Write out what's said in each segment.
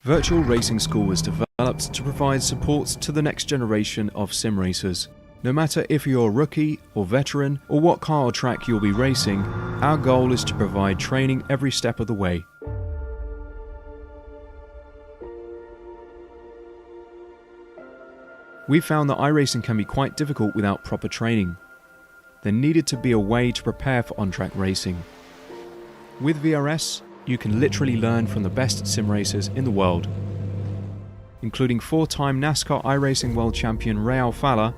Virtual Racing School was developed to provide support to the next generation of sim racers. No matter if you're a rookie or veteran or what car or track you'll be racing, our goal is to provide training every step of the way. We found that iRacing can be quite difficult without proper training. There needed to be a way to prepare for on-track racing. With VRS, you can literally learn from the best sim racers in the world, including four-time NASCAR iRacing World Champion Ray Alfalla.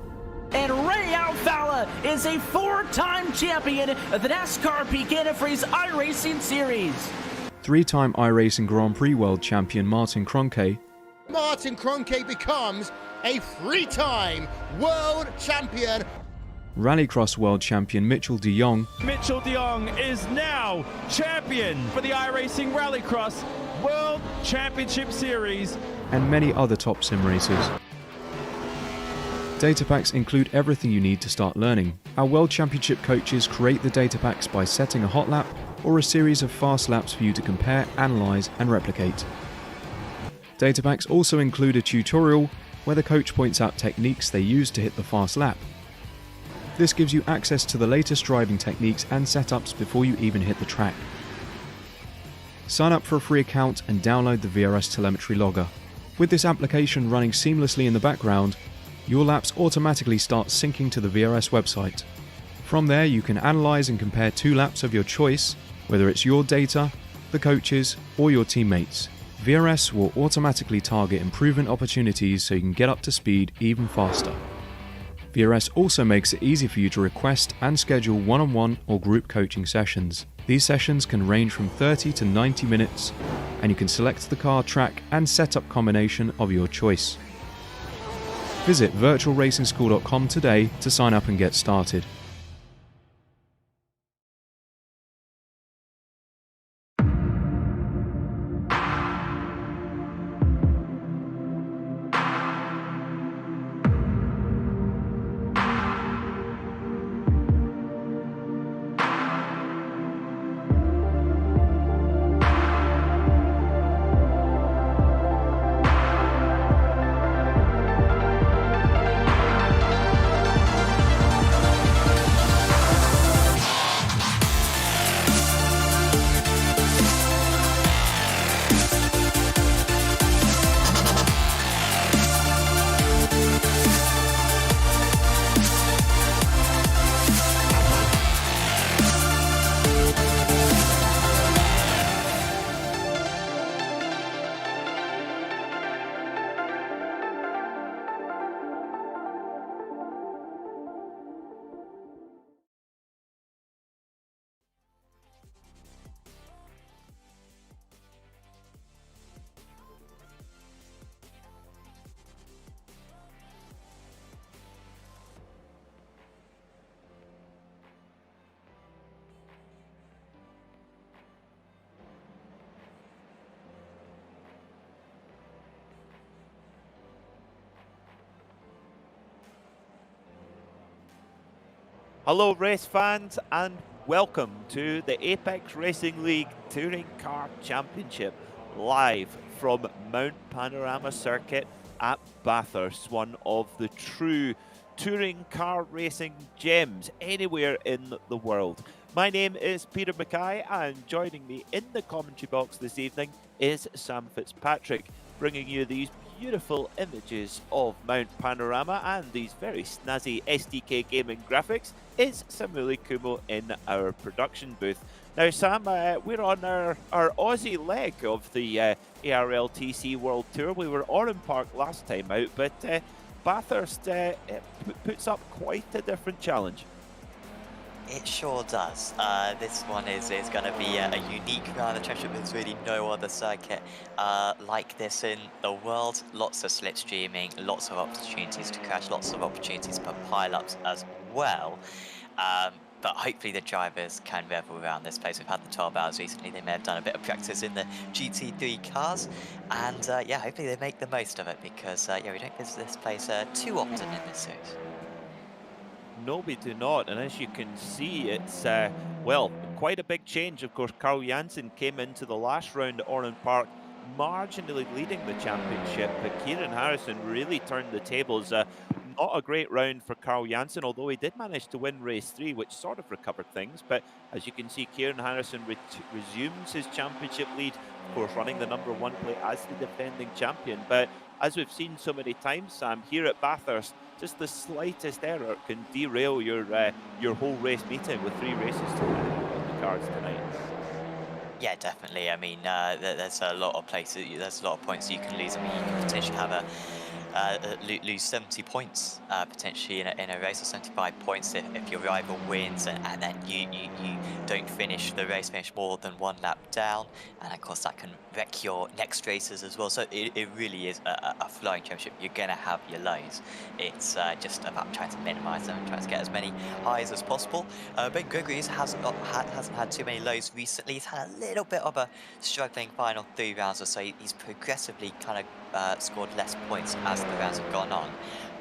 And Ray Alfalla is a four-time champion of the NASCAR Pekin Freeze iRacing Series. Three-time iRacing Grand Prix World Champion Martin Kroenke. Martin Kroenke becomes a three-time world champion. Rallycross World Champion Mitchell de Jong. Mitchell de Jong is now champion for the iRacing Rallycross World Championship Series. And many other top sim racers. Data packs include everything you need to start learning. Our World Championship coaches create the data packs by setting a hot lap or a series of fast laps for you to compare, analyze, and replicate. Data packs also include a tutorial where the coach points out techniques they use to hit the fast lap. This gives you access to the latest driving techniques and setups before you even hit the track. Sign up for a free account and download the VRS telemetry logger. With this application running seamlessly in the background, your laps automatically start syncing to the VRS website. From there, you can analyze and compare two laps of your choice, whether it's your data, the coaches, or your teammates. VRS will automatically target improvement opportunities so you can get up to speed even faster. VRS also makes it easy for you to request and schedule one-on-one or group coaching sessions. These sessions can range from 30 to 90 minutes, and you can select the car, track, and setup combination of your choice. Visit virtualracingschool.com today to sign up and get started. Hello race fans and welcome to the Apex Racing League Touring Car Championship live from Mount Panorama Circuit at Bathurst, one of the true touring car racing gems anywhere in the world. My name is Peter Mackay and joining me in the commentary box this evening is Sam Fitzpatrick, bringing you these beautiful images of Mount Panorama and these very snazzy SDK Gaming graphics is Samuli Kumo in our production booth. Now Sam, we're on our Aussie leg of the ARLTC World Tour. We were Oran Park last time out, but Bathurst puts up quite a different challenge. It sure does. This one is going to be a unique round of championship. There's really no other circuit like this in the world. Lots of slipstreaming, lots of opportunities to crash, lots of opportunities for pile-ups as well. But hopefully the drivers can revel around this place. We've had the 12 hours recently. They may have done a bit of practice in the GT3 cars. And yeah, hopefully they make the most of it because yeah, we don't visit this place too often in this series. No, we do not, and as you can see, it's, well, quite a big change. Of course, Carl Janssen came into the last round at Oran Park marginally leading the championship, but Kieran Harrison really turned the tables. Not a great round for Carl Janssen, although he did manage to win race 3, which sort of recovered things. But as you can see, Kieran Harrison resumes his championship lead, of course, running the #1 plate as the defending champion. But as we've seen so many times, Sam, here at Bathurst, just the slightest error can derail your whole race meeting with 3 races on the cards tonight. Yeah, definitely. I mean, there's a lot of places, there's a lot of points you can lose. I mean, you can potentially have lose 70 points potentially in a race, or 75 points if your rival wins, and then you don't finish the race, finish more than 1 lap down, and of course that can wreck your next races as well. So it really is a flying championship. You're gonna have your lows. It's just about trying to minimize them and trying to get as many highs as possible. Ben Gregory hasn't had too many lows recently. He's had a little bit of a struggling final 3 rounds or so. He's progressively kind of scored less points as the rounds have gone on.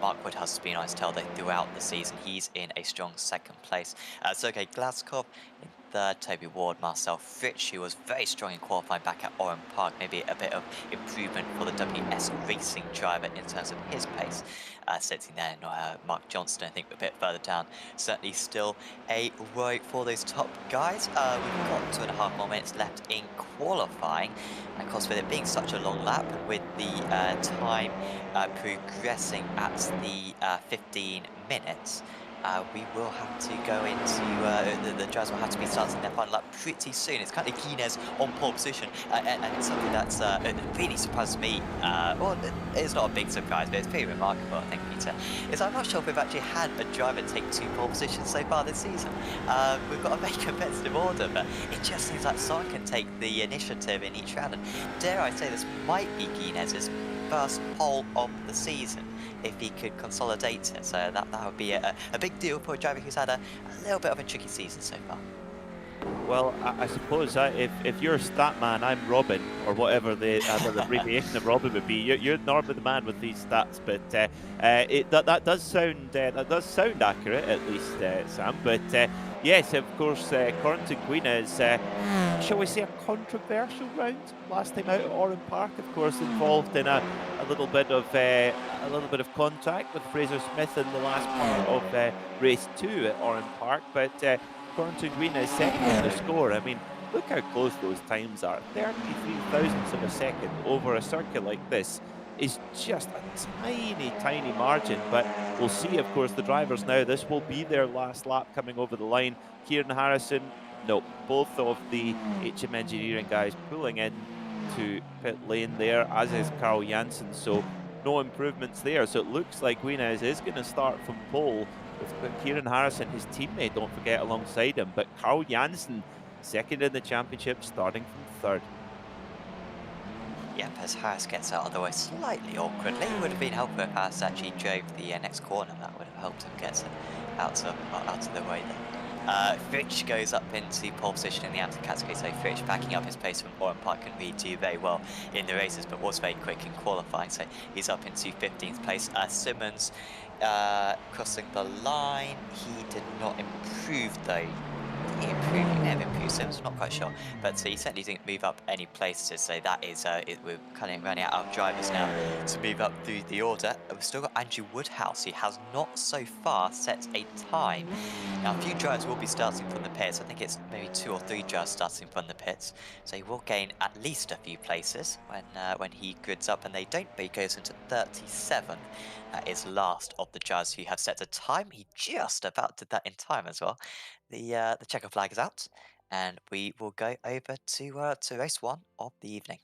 Mark Woodhouse has been on his tail though throughout the season. He's in a strong 2nd place. Sergei Glaskov in 3rd, Toby Ward, Marcel Fritsch, who was very strong in qualifying back at Oran Park. Maybe a bit of improvement for the WS Racing driver in terms of his pace. Sitting there, Mark Johnston, I think, a bit further down. Certainly still a worry for those top guys. We've got 2.5 more minutes left in qualifying. And of course, with it being such a long lap, with the time progressing at the 15 minutes, we will have to go into the drivers will have to be starting their final lap pretty soon. It's kind of Guinness on pole position, and it's something that's really surprised me. Well, it's not a big surprise, but it's pretty remarkable, I think, Peter. I'm not sure if we've actually had a driver take 2 pole positions so far this season. We've got a very competitive order, but it just seems like someone can take the initiative in each round. And dare I say, this might be Guinness's first pole of the season if he could consolidate it. So that would be a big deal for a driver who's had a little bit of a tricky season so far. Well, I suppose if you're Statman, I'm Robin, or whatever the abbreviation of Robin would be. You're normally the man with these stats, but that does sound accurate, at least, Sam. But yes, of course, Corrington Queen is, shall we say, a controversial round last time out at Oran Park. Of course, involved in a little bit of contact with Fraser Smith in the last part of race 2 at Oran Park, but. Corrington Green is second on the score. I mean, look how close those times are. 33 thousandths of a second over a circuit like this is just a tiny margin. But we'll see, of course, the drivers now. This will be their last lap coming over the line. Kieran Harrison, no, both of the HM Engineering guys pulling in to pit lane there, as is Carl Janssen. So no improvements there. So it looks like Guinness is going to start from pole, with Kieran Harrison, his teammate, don't forget, alongside him. But Carl Janssen, second in the championship, starting from 3rd. Yep, as Harris gets out of the way slightly awkwardly. It would have been helpful if Harris actually drove the next corner. That would have helped him get out of the way there. Fritsch goes up into pole position in the outer category, so Fritsch backing up his pace from Oran Park can really do very well in the races, but was very quick in qualifying, so he's up into 15th place. Simmons crossing the line, he did not improve though. He never improved, Simmons, I'm not quite sure, but he certainly didn't move up any places, so that is, we're kind of running out of drivers now to move up through the order. We've still got Andrew Woodhouse, he has not so far set a time. Now, a few drivers will be starting from the pits. I think it's maybe 2 or 3 drivers starting from the pits, so he will gain at least a few places when he grids up, and they don't, but he goes into 37. That is last of the drivers who have set a time. He just about did that in time as well. The checker flag is out, and we will go over to race 1 of the evening.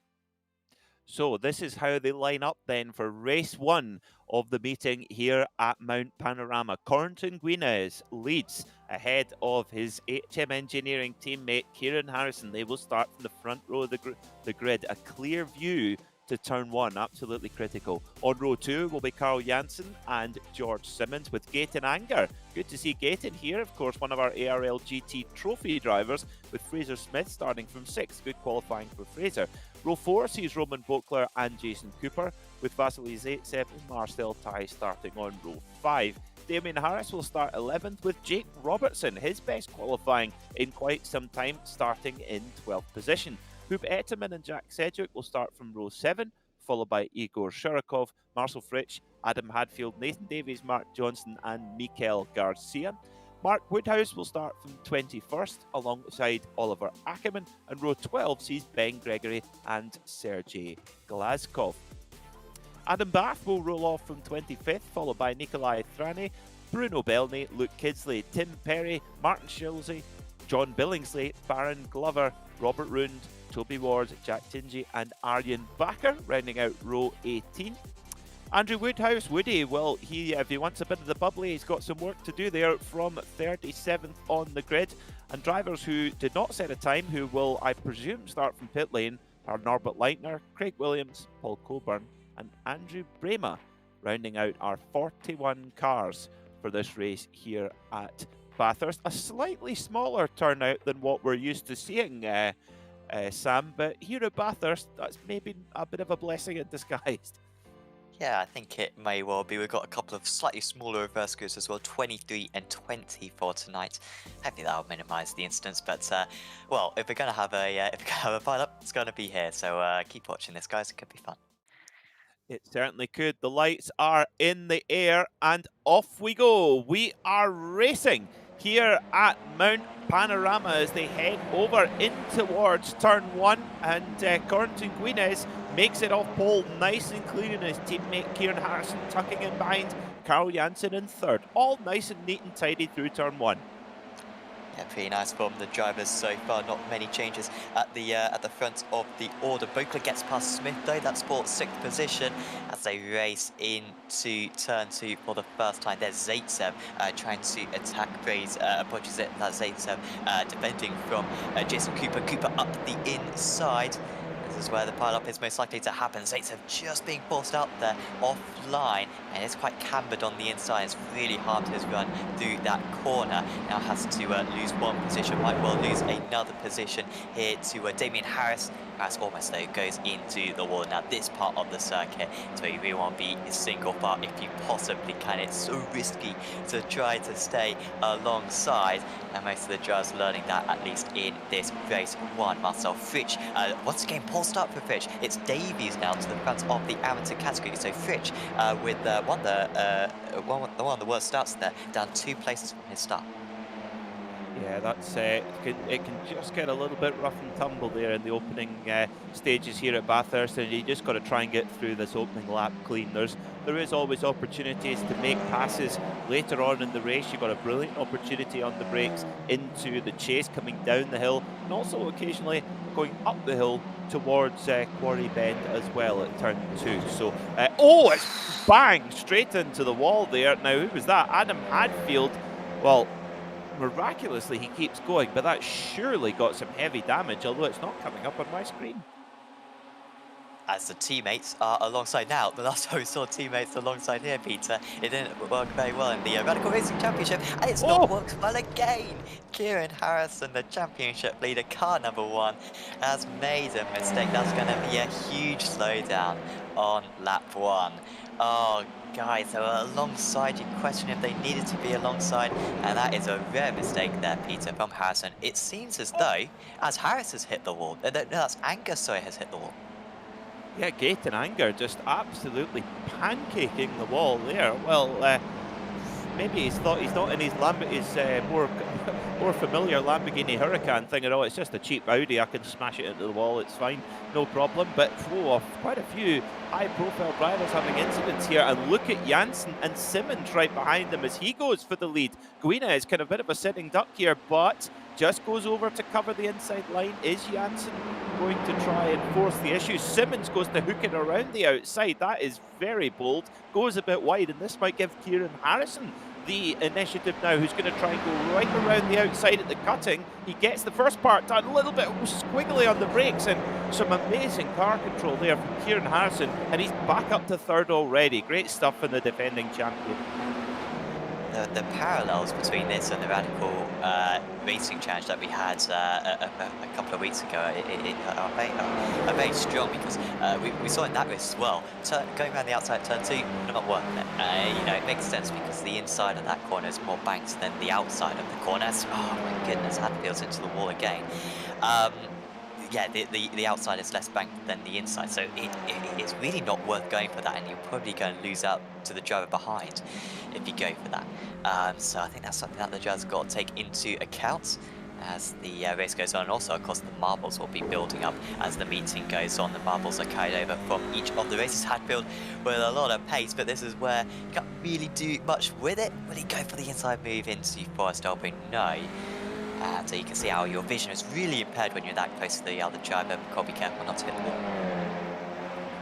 So this is how they line up then for race 1 of the meeting here at Mount Panorama. Corrington Guinness leads ahead of his HM Engineering teammate Kieran Harrison. They will start from the front row of the grid. A clear view to turn 1, absolutely critical. On row 2 will be Carl Janssen and George Simmons with Gaten Anger. Good to see Gaten here, of course, one of our ARLTC trophy drivers, with Fraser Smith starting from 6th. Good qualifying for Fraser. Row 4 sees Roman Bokler and Jason Cooper, with Vasily Zaitsev and Marcel Tai starting on row 5. Damien Harris will start 11th, with Jake Robertson, his best qualifying in quite some time, starting in 12th position. Hub Etterman and Jack Sedgwick will start from row 7, followed by Igor Shurakov, Marcel Fritsch, Adam Hadfield, Nathan Davies, Mark Johnson, and Mikael Garcia. Mark Woodhouse will start from 21st alongside Oliver Ackerman, and row 12 sees Ben Gregory and Sergei Glazkov. Adam Bath will roll off from 25th, followed by Nikolai Thrane, Bruno Belny, Luke Kidsley, Tim Perry, Martin Shilsey, John Billingsley, Baron Glover, Robert Rund, Toby Ward, Jack Tingy, and Arjen Bakker, rounding out row 18. Andrew Woodhouse, Woody, well, if he wants a bit of the bubbly, he's got some work to do there from 37th on the grid. And drivers who did not set a time, who will, I presume, start from pit lane, are Norbert Leitner, Craig Williams, Paul Coburn, and Andrew Brema, rounding out our 41 cars for this race here at Bathurst. A slightly smaller turnout than what we're used to seeing, Sam, but here at Bathurst, that's maybe a bit of a blessing in disguise. Yeah, I think it may well be. We've got a couple of slightly smaller reverse groups as well, 23 and 20 for tonight. Hopefully that'll minimise the incidents, but well, if we're gonna have a pile-up, it's gonna be here. So keep watching this, guys. It could be fun. It certainly could. The lights are in the air and off we go. We are racing here at Mount Panorama as they head over in towards turn 1, and Corentin Guinez makes it off pole nice and clean, and his teammate Kieran Harrison tucking in behind Carl Janssen in 3rd. All nice and neat and tidy through turn 1. Yeah, pretty nice from the drivers so far. Not many changes at the front of the order. Bokler gets past Smith though. That's for 6th position as they race into turn 2 for the first time. There's Zaitsev trying to attack Braze. Approaches it. That's Zaitsev defending from Jason Cooper. Cooper up the inside. This is where the pile-up is most likely to happen. Zaitsev just being forced out there offline, and it's quite cambered on the inside. It's really hard his run through that corner. Now has to lose 1 position, might well lose another position here to Damien Harris. Harris almost though goes into the wall. Now this part of the circuit is where you really want to be single file if you possibly can. It's so risky to try to stay alongside, and most of the drivers learning that at least in this race 1. Marcel Fritsch once again pole start for Fritsch. It's Davies now to the front of the amateur category. So Fritsch with one of the worst starts there, down 2 places from his start. Yeah, that's it can just get a little bit rough and tumble there in the opening stages here at Bathurst, and you just got to try and get through this opening lap clean. There is always opportunities to make passes later on in the race. You've got a brilliant opportunity on the brakes into the chase coming down the hill, and also occasionally going up the hill towards Quarry Bend as well at turn 2. So, oh, it's bang straight into the wall there. Now, who was that? Adam Hadfield. Well, miraculously he keeps going, but that surely got some heavy damage, although it's not coming up on my screen. As the teammates are alongside now, the last time we saw teammates alongside here, Peter, it didn't work very well in the Radical Racing Championship, and it's not worked well again. Kieran Harrison, the championship leader, car number 1, has made a mistake. That's going to be a huge slowdown on lap 1. Oh, guys, they were alongside. You question if they needed to be alongside, and that is a rare mistake there, Peter, from Harrison. It seems as though, as Harris has hit the wall, no, that's Anger, sorry, has hit the wall. Yeah, Gaten Anger just absolutely pancaking the wall there. Well, maybe he's thought he's not in his more familiar Lamborghini Huracan thing at all. It's just a cheap Audi. I can smash it into the wall. It's fine, no problem. But quite a few high-profile drivers having incidents here. And look at Janssen and Simmons right behind him as he goes for the lead. Guina is kind of a bit of a sitting duck here, but just goes over to cover the inside line. Is Janssen going to try and force the issue? Simmons goes to hook it around the outside. That is very bold. Goes a bit wide, and this might give Kieran Harrison the initiative now, who's going to try and go right around the outside at the cutting. He gets the first part done, a little bit squiggly on the brakes, and some amazing car control there from Kieran Harrison, and he's back up to 3rd already. Great stuff from the defending champion. The parallels between this and the Radical Racing Challenge that we had a couple of weeks ago are very strong, because we saw in that race as well, going around the outside turn 2, not working it. You know, it makes sense because the inside of that corner is more banked than the outside of the corner. Oh my goodness, Hadfield's into the wall again. yeah, the outside is less banked than the inside, so it's really not worth going for that, and you're probably going to lose out to the driver behind if you go for that. So I think that's something that the driver's got to take into account as the race goes on, and also of course the marbles will be building up as the meeting goes on. The marbles are carried over from each of the races. Hadfield with a lot of pace, but this is where you can't really do much with it. Will he go for the inside move into Forest Open? No. So you can see how your vision is really impaired when you're that close to the other driver. You've got to be careful not to hit the wall.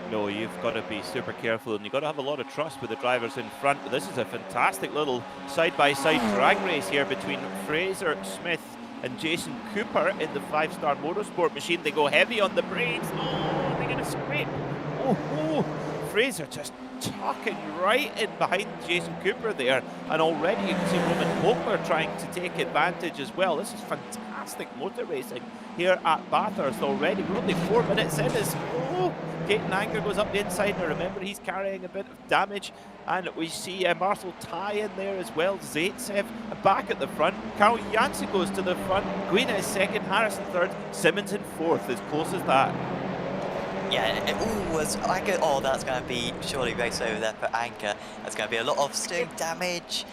No, you've got to be super careful, and you've got to have a lot of trust with the drivers in front. But this is a fantastic little side-by-side drag race here between Fraser Smith and Jason Cooper in the 5-star motorsport machine. They go heavy on the brakes. Oh, they're going to scrape. Oh, Fraser just tucking right in behind Jason Cooper there. And already you can see Roman Hopler trying to take advantage as well. This is fantastic motor racing here at Bathurst already. We're only 4 minutes in as Gaten Anger goes up the inside. Now remember, he's carrying a bit of damage. And we see Marcel Ty in there as well. Zaitsev back at the front. Carl Janssen goes to the front. Guina is second, Harrison third, Simmons in fourth, as close as that. Yeah, that's going to be surely race over there for Anchor. That's going to be a lot of steering damage.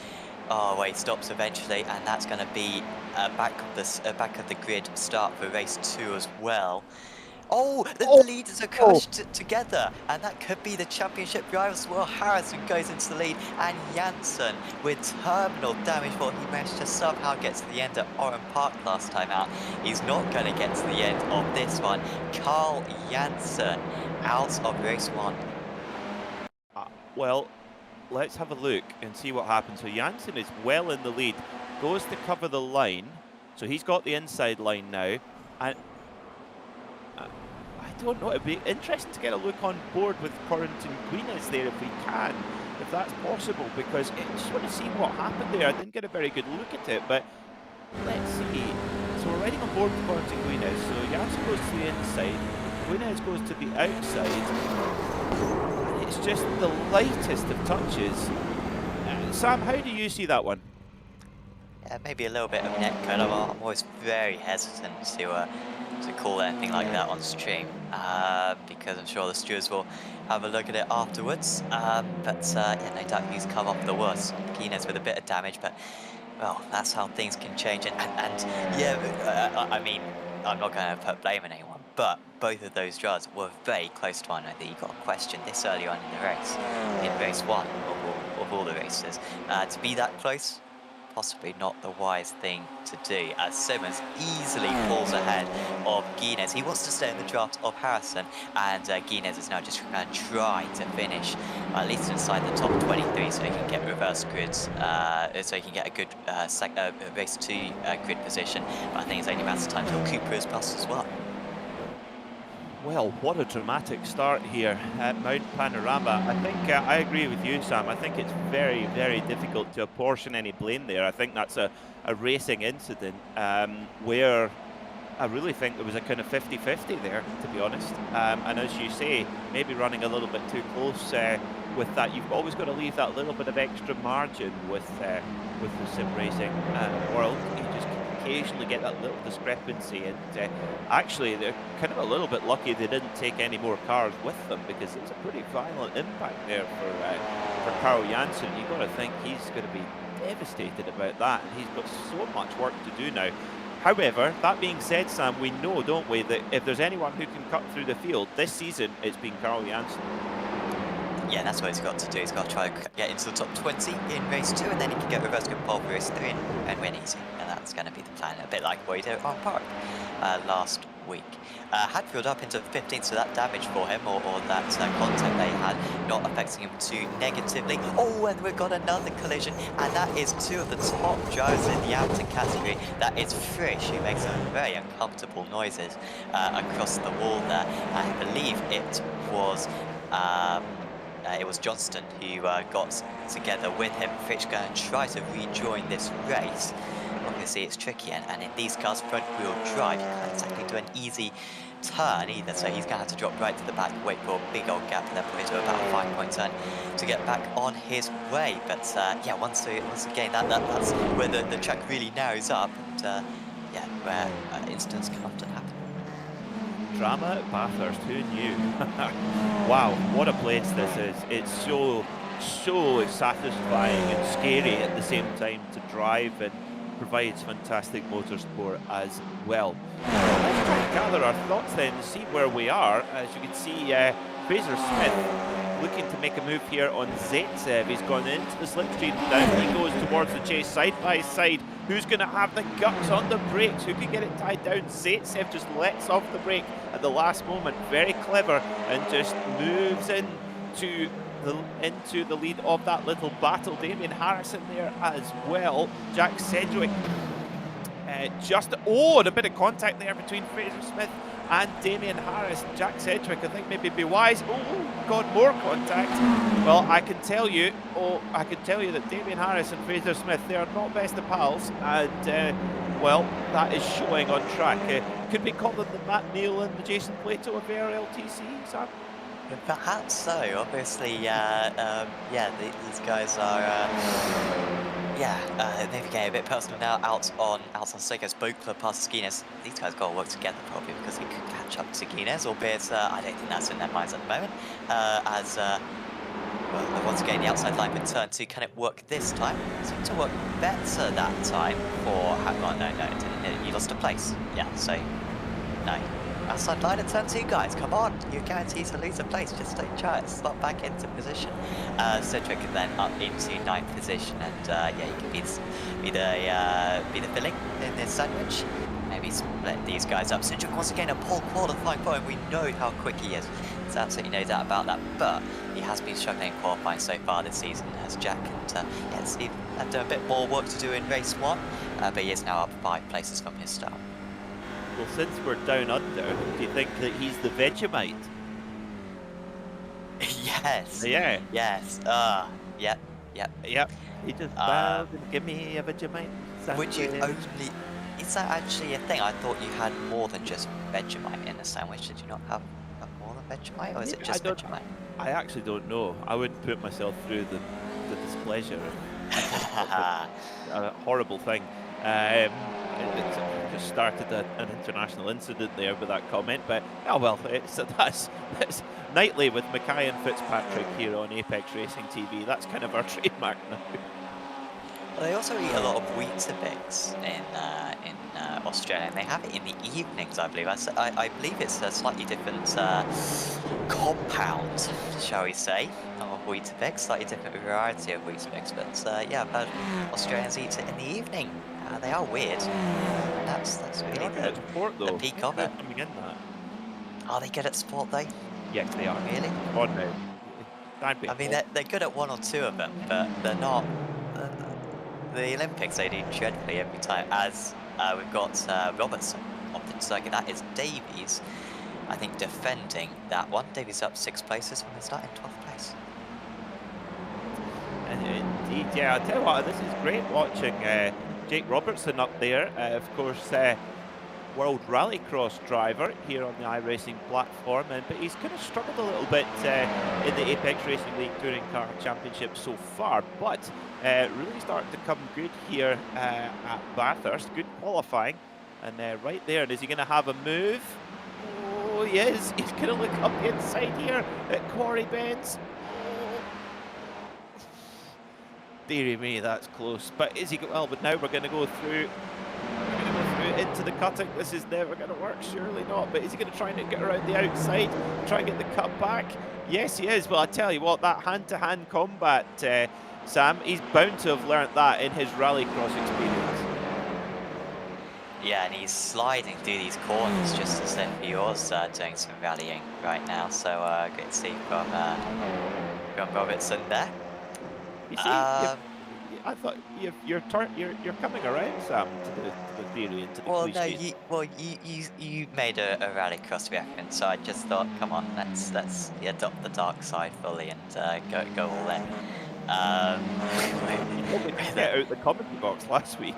Oh wait, stops eventually, and that's going to be back of the grid start for race 2 as well. Oh, the leaders are crushed together, and that could be the championship rivals. Well, Harrison goes into the lead, and Janssen with terminal damage. Well, he managed to somehow get to the end at Oran Park last time out. He's not going to get to the end of this one. Carl Janssen out of race 1. Well, let's have a look and see what happens. So Janssen is well in the lead, goes to cover the line. So he's got the inside line now, and I don't know, it'd be interesting to get a look on board with Corentin Guinness there if we can, if that's possible, because I just want to see what happened there. I didn't get a very good look at it, but let's see. So we're riding on board with Corentin Guinness. So Janssen goes to the inside, Guinness goes to the outside, and it's just the lightest of touches. Sam, how do you see that one? Yeah, maybe a little bit of net cut. I'm always very hesitant to call anything like that on stream, because I'm sure the stewards will have a look at it afterwards. Yeah, no doubt he's come up the worst. Guinness with a bit of damage, but well, that's how things can change. I mean, I'm not going to put blame on anyone, but both of those drivers were very close to one another. You got a question this early on in the race, in race 1 of all the races, to be that close. Possibly not the wise thing to do, as Simmons easily pulls ahead of Guinness. He wants to stay in the draft of Harrison, and Guinness is now just going to try to finish at least inside the top 23 so he can get reverse grids, so he can get a good race 2 grid position. But I think it's only a matter of time until Cooper is past as well. Well, what a dramatic start here at Mount Panorama. I think I agree with you, Sam. I think it's very, very difficult to apportion any blame there. I think that's a racing incident where I really think there was a kind of 50-50 there, to be honest. And as you say, maybe running a little bit too close with that. You've always got to leave that little bit of extra margin with the sim racing world. You just occasionally get that little discrepancy, and actually they're kind of a little bit lucky they didn't take any more cars with them, because it's a pretty violent impact there for Carl Janssen. You've got to think he's going to be devastated about that, and he's got so much work to do now. However, that being said, Sam, we know, don't we, that if there's anyone who can cut through the field this season, it's been Carl Janssen. Yeah, that's what he's got to do. He's got to try to get into the top 20 in race 2, and then he can get reverse good pole for race 3 and win easy. And that's going to be the plan, a bit like what he did at Oran Park last week. Hadfield up into 15th, so that damage for him, or that contact they had, not affecting him too negatively. Oh, and we've got another collision, and that is 2 of the top drivers in the outer category. That is Frisch, who makes some very uncomfortable noises across the wall there. I believe it was Johnston who got together with him. Frisch going to try to rejoin this race. Obviously it's tricky, and in these cars, front wheel drive, you can't exactly do an easy turn either, so he's going to have to drop right to the back, wait for a big old gap, and then put it to about a 5-point turn to get back on his way. But yeah, once again, that's where the track really narrows up, and yeah, where incidents can often happen. drama at Bathurst, who knew? Wow, what a place this is. It's so satisfying and scary at the same time to drive, and provides fantastic motorsport as well. Let's try and gather our thoughts then and see where we are. As you can see, Fraser Smith looking to make a move here on Zaitsev. He's gone into the slipstream, down he goes towards the chase side by side. Who's going to have the guts on the brakes? Who can get it tied down? Zaitsev just lets off the brake at the last moment. Very clever, and just moves into the lead of that little battle. Damien Harrison there as well. Jack Sedgwick and a bit of contact there between Fraser Smith and Damien Harris. Jack Sedgwick, I think, maybe be wise. Oh God, more contact. Well, I can tell you that Damien Harris and Fraser Smith, they are not best of pals, and well, that is showing on track. Could we call them the Matt Neal and the Jason Plato of ARLTC, Sam? Perhaps so. Obviously, these guys are, maybe getting a bit personal now. Out on Seiko's boat club past Guinness. These guys got to work together probably because they could catch up to Guinness, albeit I don't think that's in their minds at the moment. Well, once again, the outside line with turn 2. Can it work this time? It seemed to work better that time for. No, it didn't. You lost a place. Yeah, so no. Outside line at turn 2, guys, come on, you're guaranteed to lose a place, just don't try it, slot back into position. Cedric then up into 9th position, and you can be the filling in this sandwich. Maybe split these guys up. Cedric once again a pole qualifying point, we know how quick he is. There's absolutely no doubt about that, but he has been struggling qualifying so far this season as Jack, and he had a bit more work to do in race 1, but he is now up 5 places from his start. Well, since we're down under, do you think that he's the Vegemite? Yes. Yeah. Yes. Yep. He just bowed and give me a Vegemite sandwich. Would you only? Is that actually a thing? I thought you had more than just Vegemite in the sandwich. Did you not have more than Vegemite, or is it just Vegemite? I actually don't know. I wouldn't put myself through the displeasure. A horrible thing. It just started an international incident there with that comment, but oh well, that's nightly with Mackay and Fitzpatrick here on Apex Racing TV. That's kind of our trademark now. Well, they also eat a lot of Weetabix in Australia, and they have it in the evenings, I believe. I believe it's a slightly different compound, shall we say, of Weetabix, slightly different variety of Weetabix, but yeah, I've heard Australians eat it in the evening. They are weird. That's really the peak of it. Are they good at sport though? Yes, they are. Really? On now. I mean, they're good at 1 or 2 of them, but they're not. The Olympics, they do dreadfully every time. As we've got Robertson on the circuit, that is Davies. I think defending that one. Davies up 6 places from the start in 12th place. Indeed, yeah. I'll tell you what, this is great watching Jake Robertson up there. Of course, World Rallycross driver here on the iRacing platform, but he's kind of struggled a little bit in the Apex Racing League Touring Car Championship so far, but really starting to come good here at Bathurst. Good qualifying, and right there. And is he going to have a move? Oh, he is. He's going to look up the inside here at Quarry Bends. Deary me, that's close. But is he? Well, but now we're going to go through. Into the cutting. This is never going to work, surely not. But is he going to try and get around the outside, try and get the cut back? Yes, he is. Well, I tell you what, that hand-to-hand combat, Sam, he's bound to have learnt that in his rallycross experience. Yeah, and he's sliding through these corners just as if he was doing some rallying right now. So good to see from Robertson there. You see, I thought you're coming around, Sam, to the theory and to the cliches. No, you made a rallycross reference, so I just thought, come on, let's adopt the dark side fully and go all in. We did get out the commentary box last week.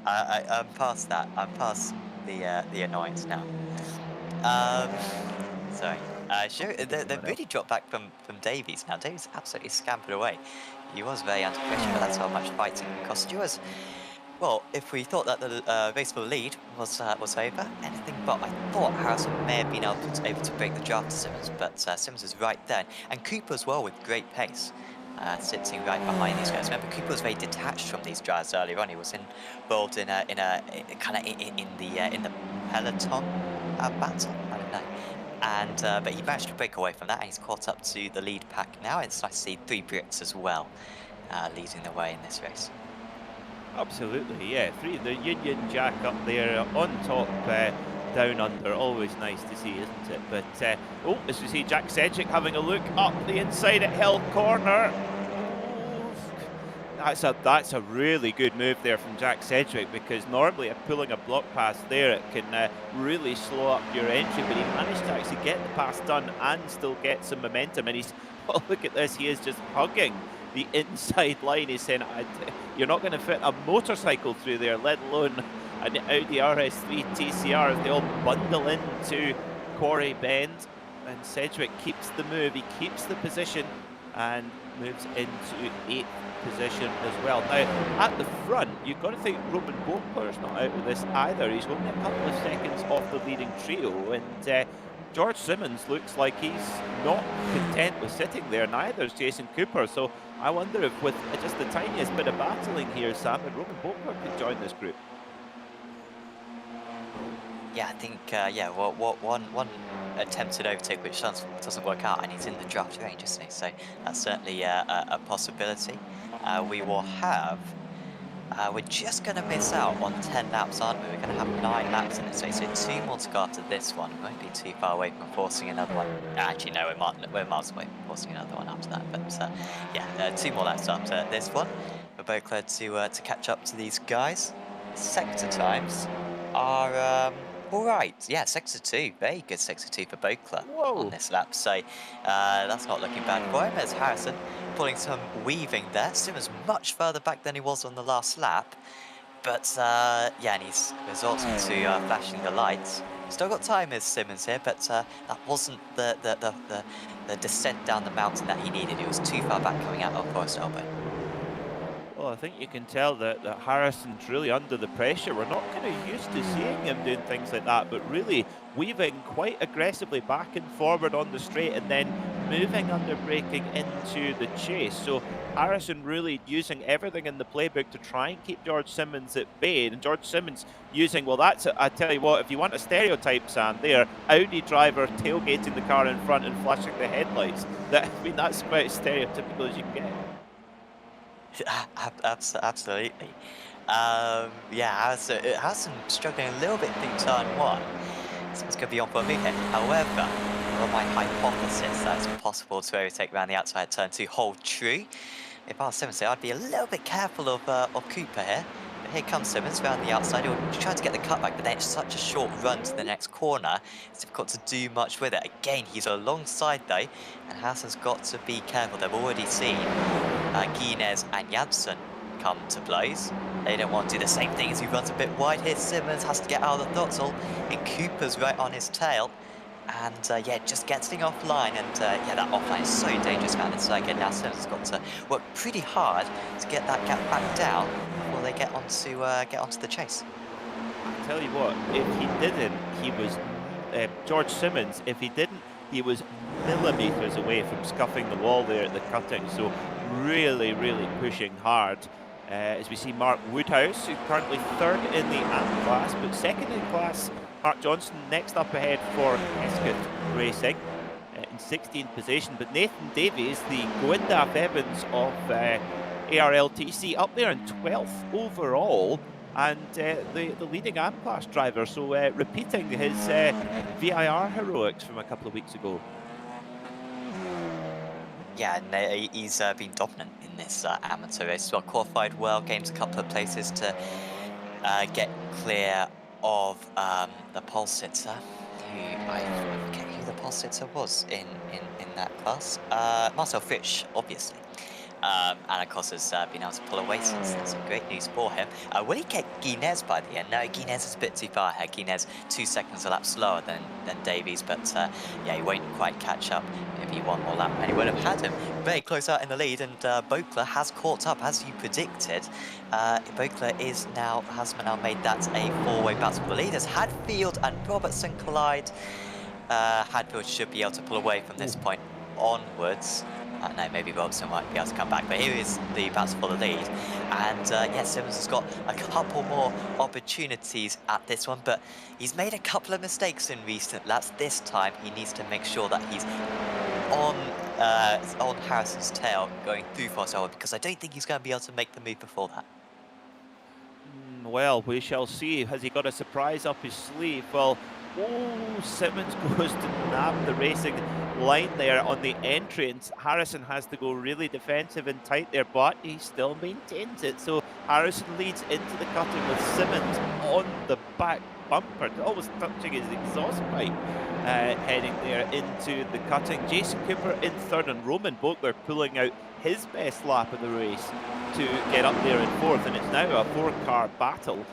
I'm past that. I'm past the annoyance now. Sorry. Sure, they've really dropped back from Davies now. Davies absolutely scampered away. He was very under pressure, but that's how much fighting cost you. Well, if we thought that the race for the lead was over, anything but. I thought Harrison may have been able to break the draft to Simmons, but Simmons is right there. And Cooper as well with great pace, sitting right behind these guys. Remember, Cooper was very detached from these drivers earlier on. He was involved in the peloton battle. I don't know. And but he managed to break away from that, and he's caught up to the lead pack now. It's nice to see 3 Brits as well leading the way in this race. Absolutely, yeah. 3, the Union Jack up there on top, down under. Always nice to see, isn't it? But, oh, as we see Jack Sedgwick having a look up the inside at Hill Corner. That's a really good move there from Jack Sedgwick, because normally pulling a block pass there, it can really slow up your entry, but he managed to actually get the pass done and still get some momentum. And he's, oh, look at this, he is just hugging the inside line. He's saying, you're not going to fit a motorcycle through there, let alone an Audi RS3 TCR, as they all bundle into Quarry Bend. And Sedgwick keeps the move, he keeps the position and moves into 8th position as well. Now, at the front, you've got to think Roman Bokler's not out of this either. He's only a couple of seconds off the leading trio, and George Simmons looks like he's not content with sitting there, neither is Jason Cooper. So I wonder if with just the tiniest bit of battling here, Sam, and Roman Bokler could join this group. Yeah, I think, one attempted overtake which doesn't work out, and he's in the draft range, isn't he? So that's certainly a possibility. We will have, we're just going to miss out on 10 laps, aren't we? We're going to have 9 laps in this race, so 2 more to go after this one. We won't be too far away from forcing another one. Actually, no, we're miles away from forcing another one after that. But yeah, 2 more laps after this one. We're both glad to catch up to these guys. Sector times are all right. Yeah, sector 2, very good sector 2 for Bokler on this lap. So that's not looking bad for him. There's Harrison pulling some weaving there. Simmons much further back than he was on the last lap. But yeah, and he's resorting to flashing the lights. Still got time as Simmons here, but that wasn't the descent down the mountain that he needed. He was too far back coming out of Forest Elbow. Well, I think you can tell that Harrison's really under the pressure. We're not kind of used to seeing him doing things like that, but really weaving quite aggressively back and forward on the straight and then moving under braking into the chase. So Harrison really using everything in the playbook to try and keep George Simmons at bay. And George Simmons using, well, that's, I tell you what, if you want a stereotype, Sam, there, Audi driver tailgating the car in front and flashing the headlights. I mean, that's about as stereotypical as you can get. Absolutely. Yeah, Harrison struggling a little bit through turn 1. So it's going to be on for a move here. However, well, my hypothesis that it's possible to overtake around the outside turn 2 hold true. If I was Simmons, I'd be a little bit careful of Cooper here. But here comes Simmons around the outside. He'll try to get the cutback, but then it's such a short run to the next corner. It's difficult to do much with it. Again, he's alongside though, and Harrison's got to be careful. They've already seen Guinness and Janssen come to blows. They don't want to do the same thing as he runs a bit wide here. Simmons has to get out of the throttle, and Cooper's right on his tail. And yeah, just getting offline, and yeah, that offline is so dangerous around this circuit. Now Simmons has got to work pretty hard to get that gap back down before they get onto the chase. I tell you what, if he didn't, he was George Simmons. If he didn't, he was millimeters away from scuffing the wall there at the cutting. So really, really pushing hard. As we see Mark Woodhouse, who's currently 3rd in the AM class, but 2nd in class. Mark Johnson next up ahead for Escott Racing in 16th position. But Nathan Davies, the Gwyndaff Evans of ARLTC, up there in 12th overall. And the leading AM class driver, so repeating his VIR heroics from a couple of weeks ago. Yeah, and he's been dominant in this amateur race. Well, qualified well, gained a couple of places to get clear of the pole sitter, who I forget who the pole sitter was in that class. Marcel Fitch, obviously. And of course has been able to pull away since. That's some great news for him. Will he get Guinness by the end? No, Guinness is a bit too far ahead. Guinness 2 seconds a lap slower than Davies, but yeah, he won't quite catch up. Maybe 1 more lap and he would have had him very close out in the lead, and Bokler has caught up as you predicted. Bokler has now made that a 4-way battle. The leaders, Hadfield and Robertson collide. Hadfield should be able to pull away from this point onwards. No, maybe Robertson might be able to come back, but here is the battle for the lead. And yeah, Simmons has got a couple more opportunities at this one, but he's made a couple of mistakes in recent laps. This time he needs to make sure that he's on Harrison's tail going through Foster, because I don't think he's going to be able to make the move before that. Well, we shall see. Has he got a surprise up his sleeve? Well, Simmons goes to nab the racing line there on the entrance. Harrison has to go really defensive and tight there, but he still maintains it. So Harrison leads into the cutting with Simmons on the back bumper, almost touching his exhaust pipe, heading there into the cutting. Jason Cooper in 3rd, and Roman Bokler pulling out his best lap of the race to get up there in 4th, and it's now a 4-car battle.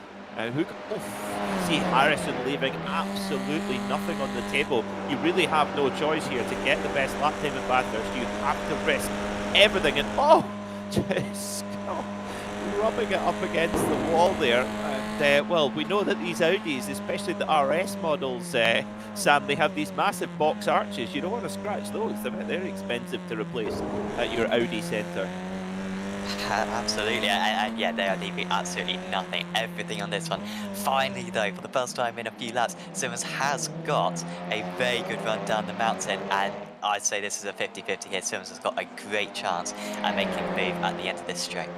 See Harrison leaving absolutely nothing on the table. You really have no choice here to get the best lap time in Bathurst. You have to risk everything, and just rubbing it up against the wall there. And well, we know that these Audis, especially the RS models, Sam, they have these massive box arches. You don't want to scratch those. They're expensive to replace at your Audi centre. Absolutely, and yeah, they are leaving absolutely nothing, everything on this one. Finally though, for the first time in a few laps, Simmons has got a very good run down the mountain, and I'd say this is a 50-50 here. Simmons has got a great chance at making a move at the end of this straight.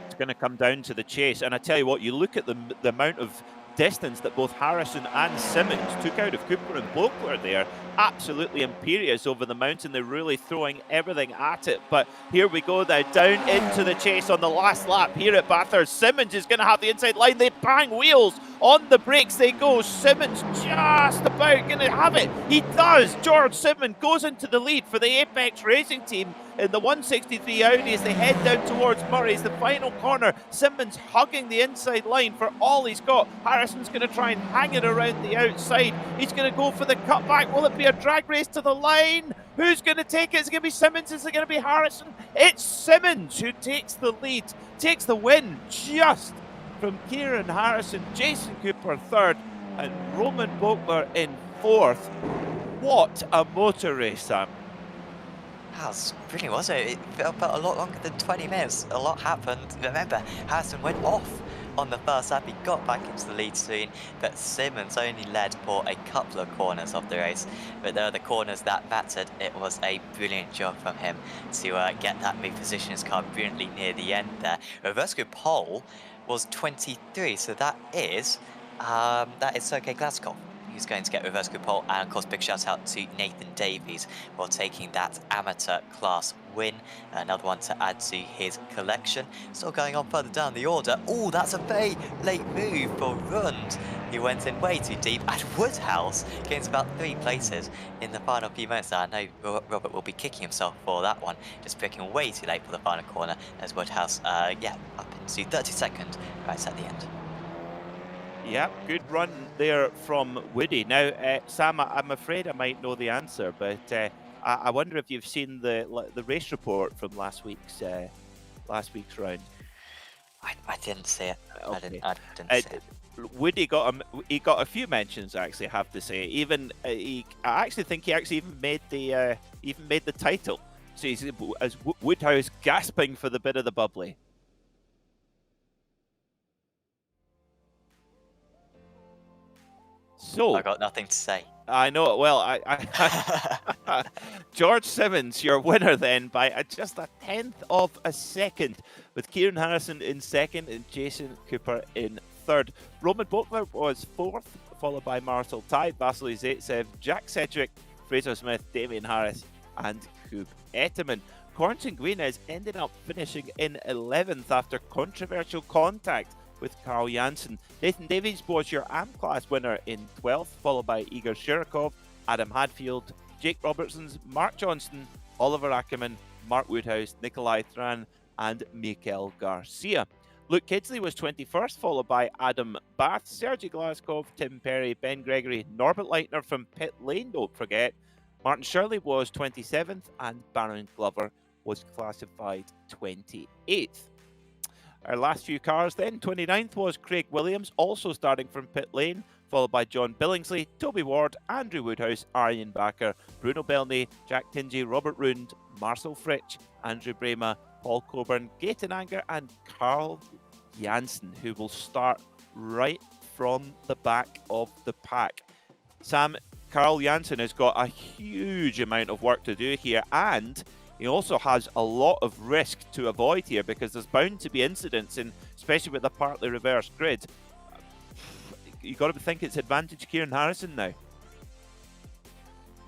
It's going to come down to the chase, and I tell you what, you look at the amount of distance that both Harrison and Simmons took out of Cooper and Bokler there. Absolutely imperious over the mountain. They're really throwing everything at it. But here we go now, down into the chase on the last lap here at Bathurst. Simmons is going to have the inside line. They bang wheels. On the brakes they go. Simmons just about going to have it. He does. George Simmons goes into the lead for the Apex Racing team in the 163 Audi as they head down towards Murray's, the final corner. Simmons hugging the inside line for all he's got. Harrison's going to try and hang it around the outside. He's going to go for the cutback. Will it be a drag race to the line? Who's going to take it? Is it going to be Simmons? Is it going to be Harrison? It's Simmons who takes the lead, takes the win just from Kieran Harrison. Jason Cooper 3rd and Roman Bokler in 4th. What a motor race, Sam. That was brilliant, wasn't it? It felt a lot longer than 20 minutes. A lot happened. Remember, Harrison went off on the first lap. He got back into the lead soon, but Simmons only led for a couple of corners of the race. But there are the corners that mattered. It was a brilliant job from him to get that mid position his car brilliantly near the end there. Reverse grid pole was 23, so that is Sergei Glaskov. He's going to get reverse grid pole, and of course big shout out to Nathan Davies for taking that amateur class win. Another one to add to his collection. Still going on further down the order. Oh, that's a very late move for Rund. He went in way too deep, and Woodhouse gains about 3 places in the final few minutes. I know Robert will be kicking himself for that one, just picking way too late for the final corner as Woodhouse up into 32nd right at the end. Yeah, good run there from Woody. Now, Sam, I'm afraid I might know the answer, but I wonder if you've seen the race report from last week's round. I didn't see it. Okay. I didn't see it. Woody got a few mentions, actually, I have to say. Even I actually think he actually even made the title. So he's as Woodhouse gasping for the bit of the bubbly. So I got nothing to say. I know. Well, George Simmons, your winner then by just a 10th of a second, with Kieran Harrison in 2nd and Jason Cooper in 3rd. Roman Bokler was 4th, followed by Marcel Tide, Vasily Zaitsev, Jack Sedgwick, Fraser Smith, Damien Harris, and Kub Etterman. Corentin Guinez ended up finishing in 11th after controversial contact with Carl Janssen. Nathan Davies was your AM class winner in 12th, followed by Igor Shirokov, Adam Hadfield, Jake Robertsons, Mark Johnston, Oliver Ackerman, Mark Woodhouse, Nikolai Thran, and Mikael Garcia. Luke Kidsley was 21st, followed by Adam Bath, Sergey Glaskov, Tim Perry, Ben Gregory, Norbert Leitner from pit lane, don't forget. Martin Shirley was 27th, and Baron Glover was classified 28th. Our last few cars then, 29th was Craig Williams, also starting from pit lane, followed by John Billingsley, Toby Ward, Andrew Woodhouse, Arjen Bakker, Bruno Belny, Jack Tingy, Robert Rund, Marcel Fritsch, Andrew Brema, Paul Coburn, Gaten Anger, and Carl Janssen, who will start right from the back of the pack. Sam, Carl Janssen has got a huge amount of work to do here, and he also has a lot of risk to avoid here because there's bound to be incidents, especially with the partly reversed grid. You've got to think it's advantage Kieran Harrison now.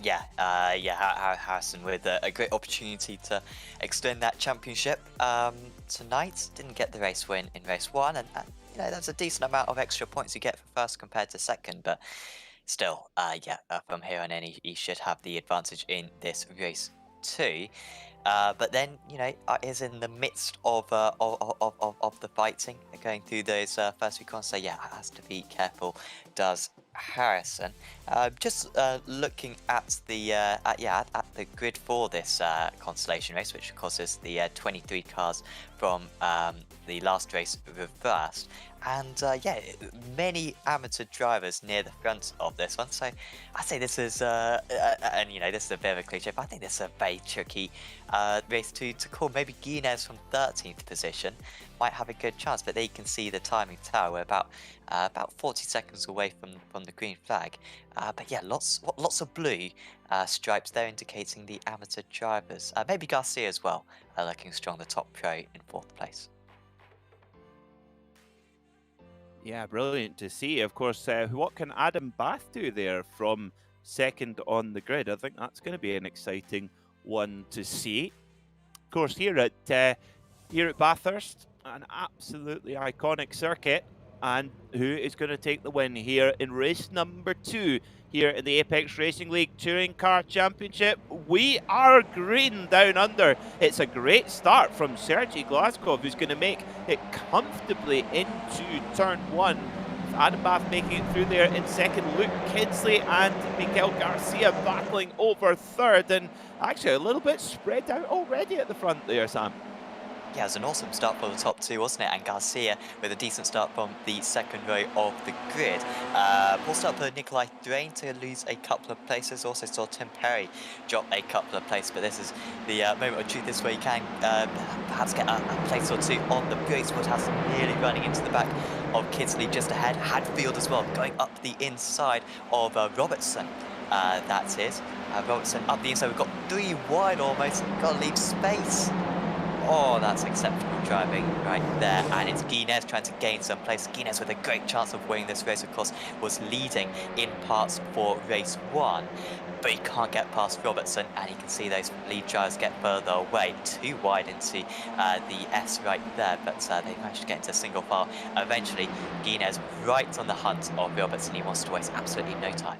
Yeah, Harrison with a great opportunity to extend that championship tonight. Didn't get the race win in race 1, and you know, that's a decent amount of extra points you get for first compared to second, but still, from here on in, he should have the advantage in this race 2. But then, you know, is in the midst of the fighting, going through those first few corners. So yeah, has to be careful. Does Harrison? Just looking at the grid for this constellation race, which of course is the 23 cars from the last race reversed. And many amateur drivers near the front of this one. So I say this is, and you know, this is a bit of a cliche, but I think this is a very tricky race to call. Maybe Guinness from 13th position might have a good chance, but there you can see the timing tower. We're about 40 seconds away from the green flag. But yeah, lots of blue stripes there indicating the amateur drivers. Maybe Garcia as well, looking strong, the top pro in 4th place. Yeah, brilliant to see. Of course, what can Adam Bath do there from second on the grid? I think that's going to be an exciting one to see. Of course, here at Bathurst, an absolutely iconic circuit. And who is going to take the win here in race number 2 here in the Apex Racing League Touring Car Championship? We are green down under. It's a great start from Sergey Glaskov, who's going to make it comfortably into turn 1. Adam Bath making it through there in second. Luke Kidsley and Mikael Garcia battling over third, and actually a little bit spread out already at the front there, Sam. Yeah, it was an awesome start for the top 2, wasn't it? And Garcia with a decent start from the second row of the grid. Poor start for Nikolai Thrain to lose a couple of places. Also saw Tim Perry drop a couple of places. But this is the moment of truth. This is where you can perhaps get a place or 2 on the brakes. Woodhouse nearly running into the back of Kidsley just ahead. Hadfield as well, going up the inside of Robertson. That's it. Robertson up the inside. We've got 3 wide almost. Got to leave space. Oh, that's exceptional driving right there. And it's Guinness trying to gain some place. Guinness with a great chance of winning this race, of course, was leading in parts for race 1. But he can't get past Robertson, and you can see those lead drivers get further away. 2 wide into the S right there, but they managed to get into single file. Eventually, Guinness right on the hunt of Robertson. He wants to waste absolutely no time.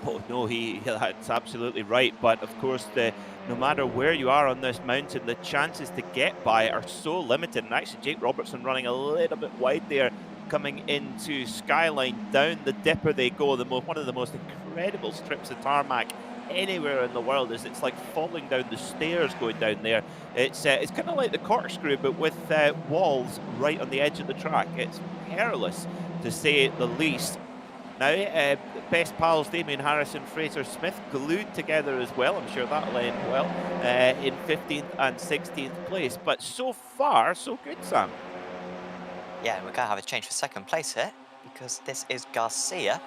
Oh no, that's absolutely right. But of course, no matter where you are on this mountain, the chances to get by are so limited. And actually, Jake Robertson running a little bit wide there, coming into Skyline. Down the dipper they go. One of the most incredible strips of tarmac anywhere in the world. It's like falling down the stairs going down there. It's kind of like the corkscrew, but with walls right on the edge of the track. It's perilous, to say the least. Now, best pals Damien Harrison, Fraser Smith glued together as well. I'm sure that'll end well in 15th and 16th place. But so far, so good, Sam. Yeah, we're going to have a change for second place here, because this is Garcia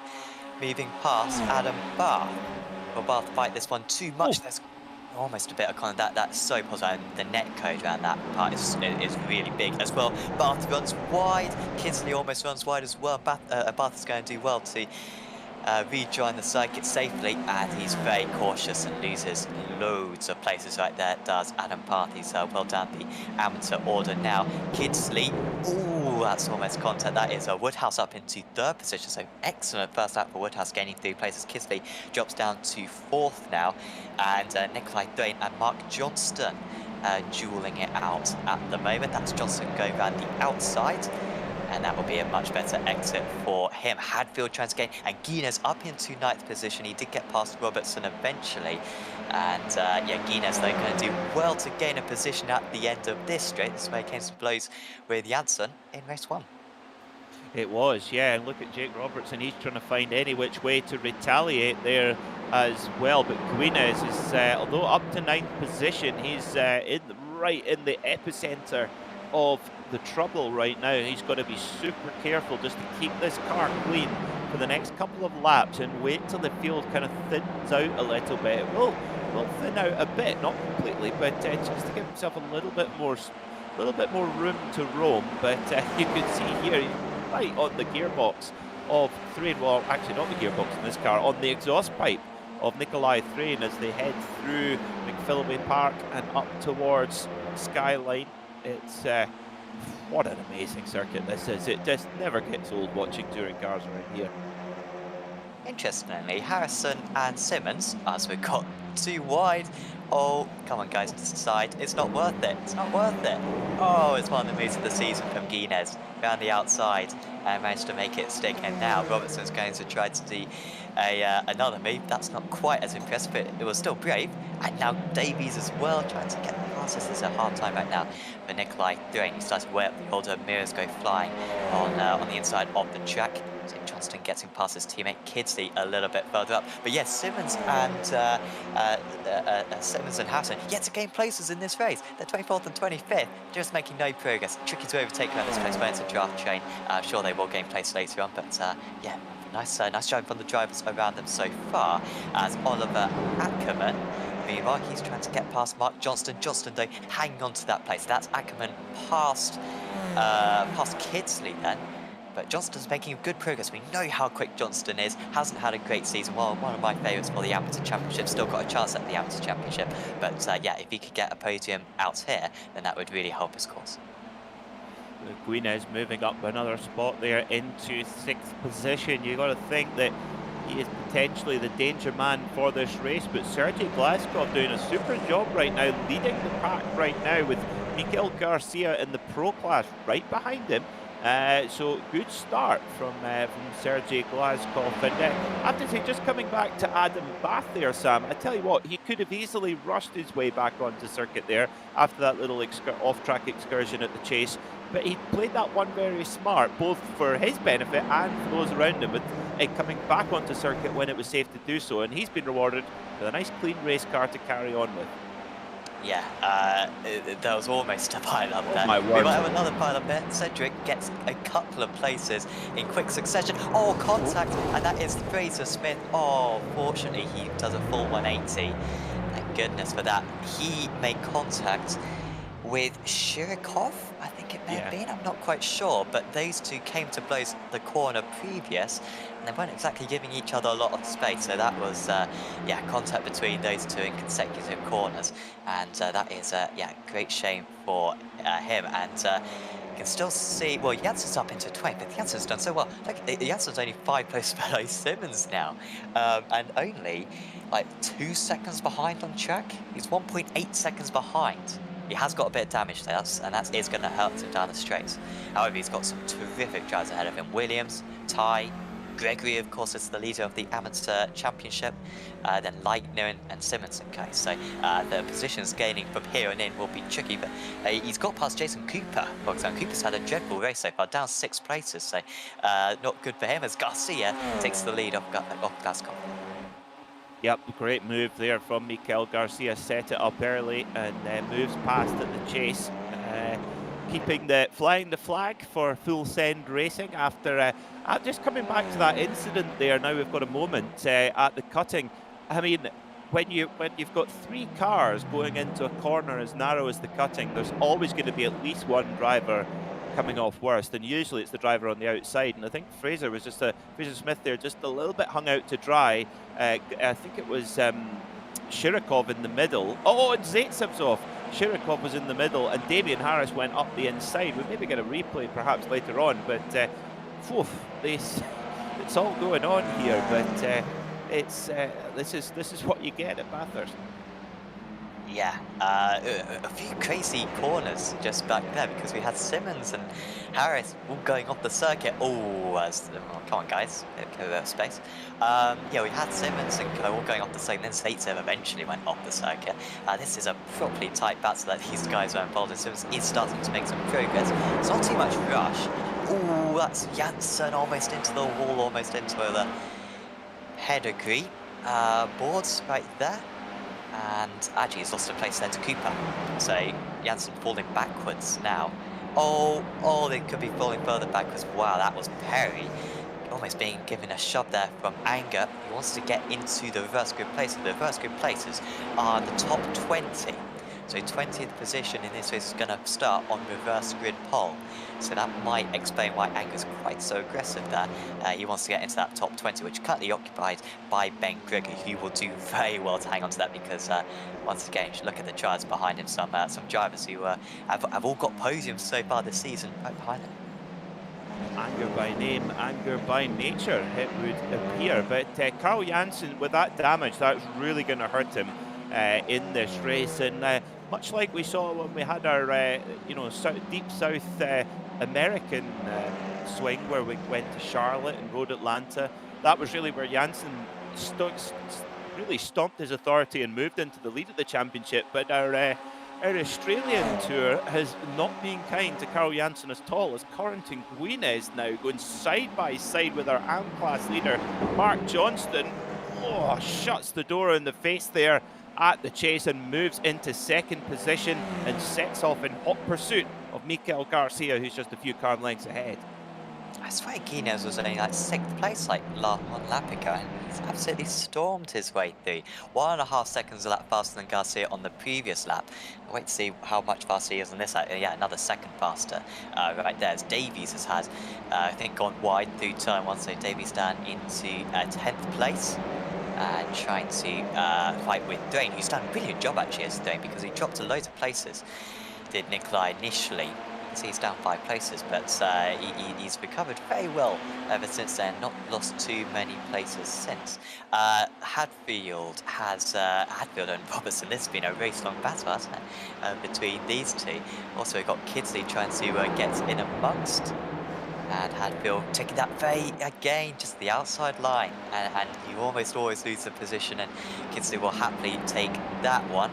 moving past Adam Bath. Will Bath fight this one too much? There's almost a bit of content. That's so positive. The net code around that part is really big as well. Bath runs wide. Kidsley almost runs wide as well. Bath is going to do well to rejoin the circuit safely, and he's very cautious and loses loads of places right there. Does Adam Parth. He's well down the amateur order now. Kidsley, ooh, that's almost contact. That is Woodhouse up into 3rd position, so excellent first lap for Woodhouse, gaining 3 places. Kidsley drops down to 4th now, and Nikolai Thrain and Mark Johnston dueling it out at the moment. That's Johnston going around the outside, and that will be a much better exit for him. Hadfield trying to gain, and Guinness up into 9th position. He did get past Robertson eventually, and yeah, Guinness though going to do well to gain a position at the end of this straight. This is where he came to blows with Janssen in race 1. It was, yeah, and look at Jake Robertson. He's trying to find any which way to retaliate there as well. But Guinness is, although up to 9th position, he's right in the epicenter of the trouble right now. He's got to be super careful just to keep this car clean for the next couple of laps and wait till the field kind of thins out a little bit. It will thin out a bit, not completely, but just to give himself a little bit more room to roam. But you can see here, right on the gearbox of Thrain, well actually not the gearbox in this car, on the exhaust pipe of Nikolai Thrain as they head through McPhilloway Park and up towards Skyline. It's what an amazing circuit this is. It just never gets old watching touring cars around here. Interestingly, Harrison and Simmons, as we got too wide. Oh, come on guys, decide. It's not worth it. It's not worth it. Oh, it's one of the moves of the season from Guinness. Around the outside and managed to make it stick. And now Robertson's going to try to do another move. That's not quite as impressive, but it was still brave. And now Davies as well, trying to get past. This is a hard time right now for Nikolai Thrain. He starts way up the order. Mirrors go flying on the inside of the track. So Johnston gets him past his teammate Kidsley a little bit further up. But yes, Simmons and Harrison yet to gain places in this race. They're 24th and 25th, just making no progress. Tricky to overtake around this place when it's a draft train. I'm sure they will gain place later on, but yeah, nice driving from the drivers around them so far. As Oliver Ackerman, meanwhile, he's trying to get past Mark Johnston. Johnston though hanging on to that place. That's Ackerman past Kidsley then. But Johnston's making good progress. We know how quick Johnston is. Hasn't had a great season. Well, one of my favourites for the Amateur Championship. Still got a chance at the Amateur Championship. But yeah, if he could get a podium out here, then that would really help his cause. Guinness moving up another spot there into 6th position. You got to think that he is potentially the danger man for this race. But Sergei Glazkov doing a super job right now, leading the pack right now with Miguel Garcia in the pro class right behind him. So good start from Sergei Glazkov, and I have to say, just coming back to Adam Bath there, Sam, I tell you what, he could have easily rushed his way back onto circuit there after that little off-track excursion at the chase, but he played that one very smart, both for his benefit and for those around him, with coming back onto circuit when it was safe to do so, and he's been rewarded with a nice clean race car to carry on with. Yeah, there was almost a pile-up there. My word. We might have another pile-up there. Cedric gets a couple of places in quick succession. Oh, contact, and that is Fraser Smith. Oh, fortunately, he does a full 180. Thank goodness for that. He made contact with Shirikov, I think it may have been. I'm not quite sure, but those two came to blows the corner previous, and they weren't exactly giving each other a lot of space. So that was, yeah, contact between those two in consecutive corners, and that is, yeah, great shame for him. And you can still see, well, Janssen's up into 20th, but Janssen's done so well. Like, Janssen's only 5 places below Simmons now, and only like 2 seconds behind on track. He's 1.8 seconds behind. He has got a bit of damage there, and that is going to hurt him down the straights. However, he's got some terrific drivers ahead of him. Williams, Ty, Gregory, of course, is the leader of the Amateur Championship. Then Leitner and Simmons and guys. So the positions gaining from here and in will be tricky, but he's got past Jason Cooper, for example. Cooper's had a dreadful race so far, down 6 places, so not good for him as Garcia takes the lead off Glazkov. Yep, great move there from Mikel Garcia. Set it up early and moves past at the chase. Flying the flag for Full Send Racing after just coming back to that incident there. Now we've got a moment at the cutting. I mean, when you've got 3 cars going into a corner as narrow as the cutting, there's always going to be at least one driver coming off worst, and usually it's the driver on the outside. And I think Fraser Smith there just a little bit hung out to dry. I think it was Shirikov in the middle. Oh, and Zaitsev's off. Shirikov was in the middle, and Damien Harris went up the inside. We'll maybe get a replay perhaps later on, but it's all going on here. But this is what you get at Bathurst. Yeah, a few crazy corners just back there because we had Simmons and Harris all going off the circuit. Oh, come on guys, space. Yeah, we had Simmons and all going off the circuit, then Zaitsev eventually went off the circuit. This is a properly tight battle that these guys are involved in. Simmons is starting to make some progress. It's not too much rush. Oh, that's Janssen almost into the wall, almost into the pedigree boards right there. And actually he's lost a place there to Cooper. So Janssen falling backwards now. Oh, they could be falling further backwards. Wow, that was Perry. Almost being given a shove there from Anger. He wants to get into the reverse grid places. The reverse grid places are the top 20. So 20th position in this race is going to start on reverse grid pole. So that might explain why Anger's quite so aggressive there. He wants to get into that top 20, which is currently occupied by Ben Grigger, who will do very well to hang on to that because, once again, you should look at the charts behind him. Some drivers who have all got podiums so far this season right behind him. Anger by name, anger by nature, it would appear. But Carl Janssen, with that damage, that's really going to hurt him in this race. And much like we saw when we had our, deep South American swing where we went to Charlotte and rode Atlanta, that was really where Janssen really stomped his authority and moved into the lead of the championship. But our Australian tour has not been kind to Carl Janssen at all, as Corentin Guinez now going side by side with our AM class leader Mark Johnston. Oh, shuts the door in the face there at the chase and moves into second position and sets off in hot pursuit of Mikel Garcia, who's just a few car lengths ahead. I swear Guinez was only like 6th place like one lap ago, and he's absolutely stormed his way through. 1.5 seconds a lap faster than Garcia on the previous lap. I'll wait to see how much faster he is on this lap. Yeah, another second faster right there, as Davies has had, I think, gone wide through turn 1, so Davies down into 10th place. And trying to fight with Dwayne, who's done a brilliant job actually as Dwayne, because he dropped to loads of places, did Nikolai initially. So he's down 5 places, but he's recovered very well ever since then, not lost too many places since. Hadfield and Robertson, this has been a race-long battle, hasn't it, between these two. Also we've got Kidsley trying to get in amongst, and Hadfield taking that again, just the outside line, and you almost always lose the position, and Kidsley will happily take that one.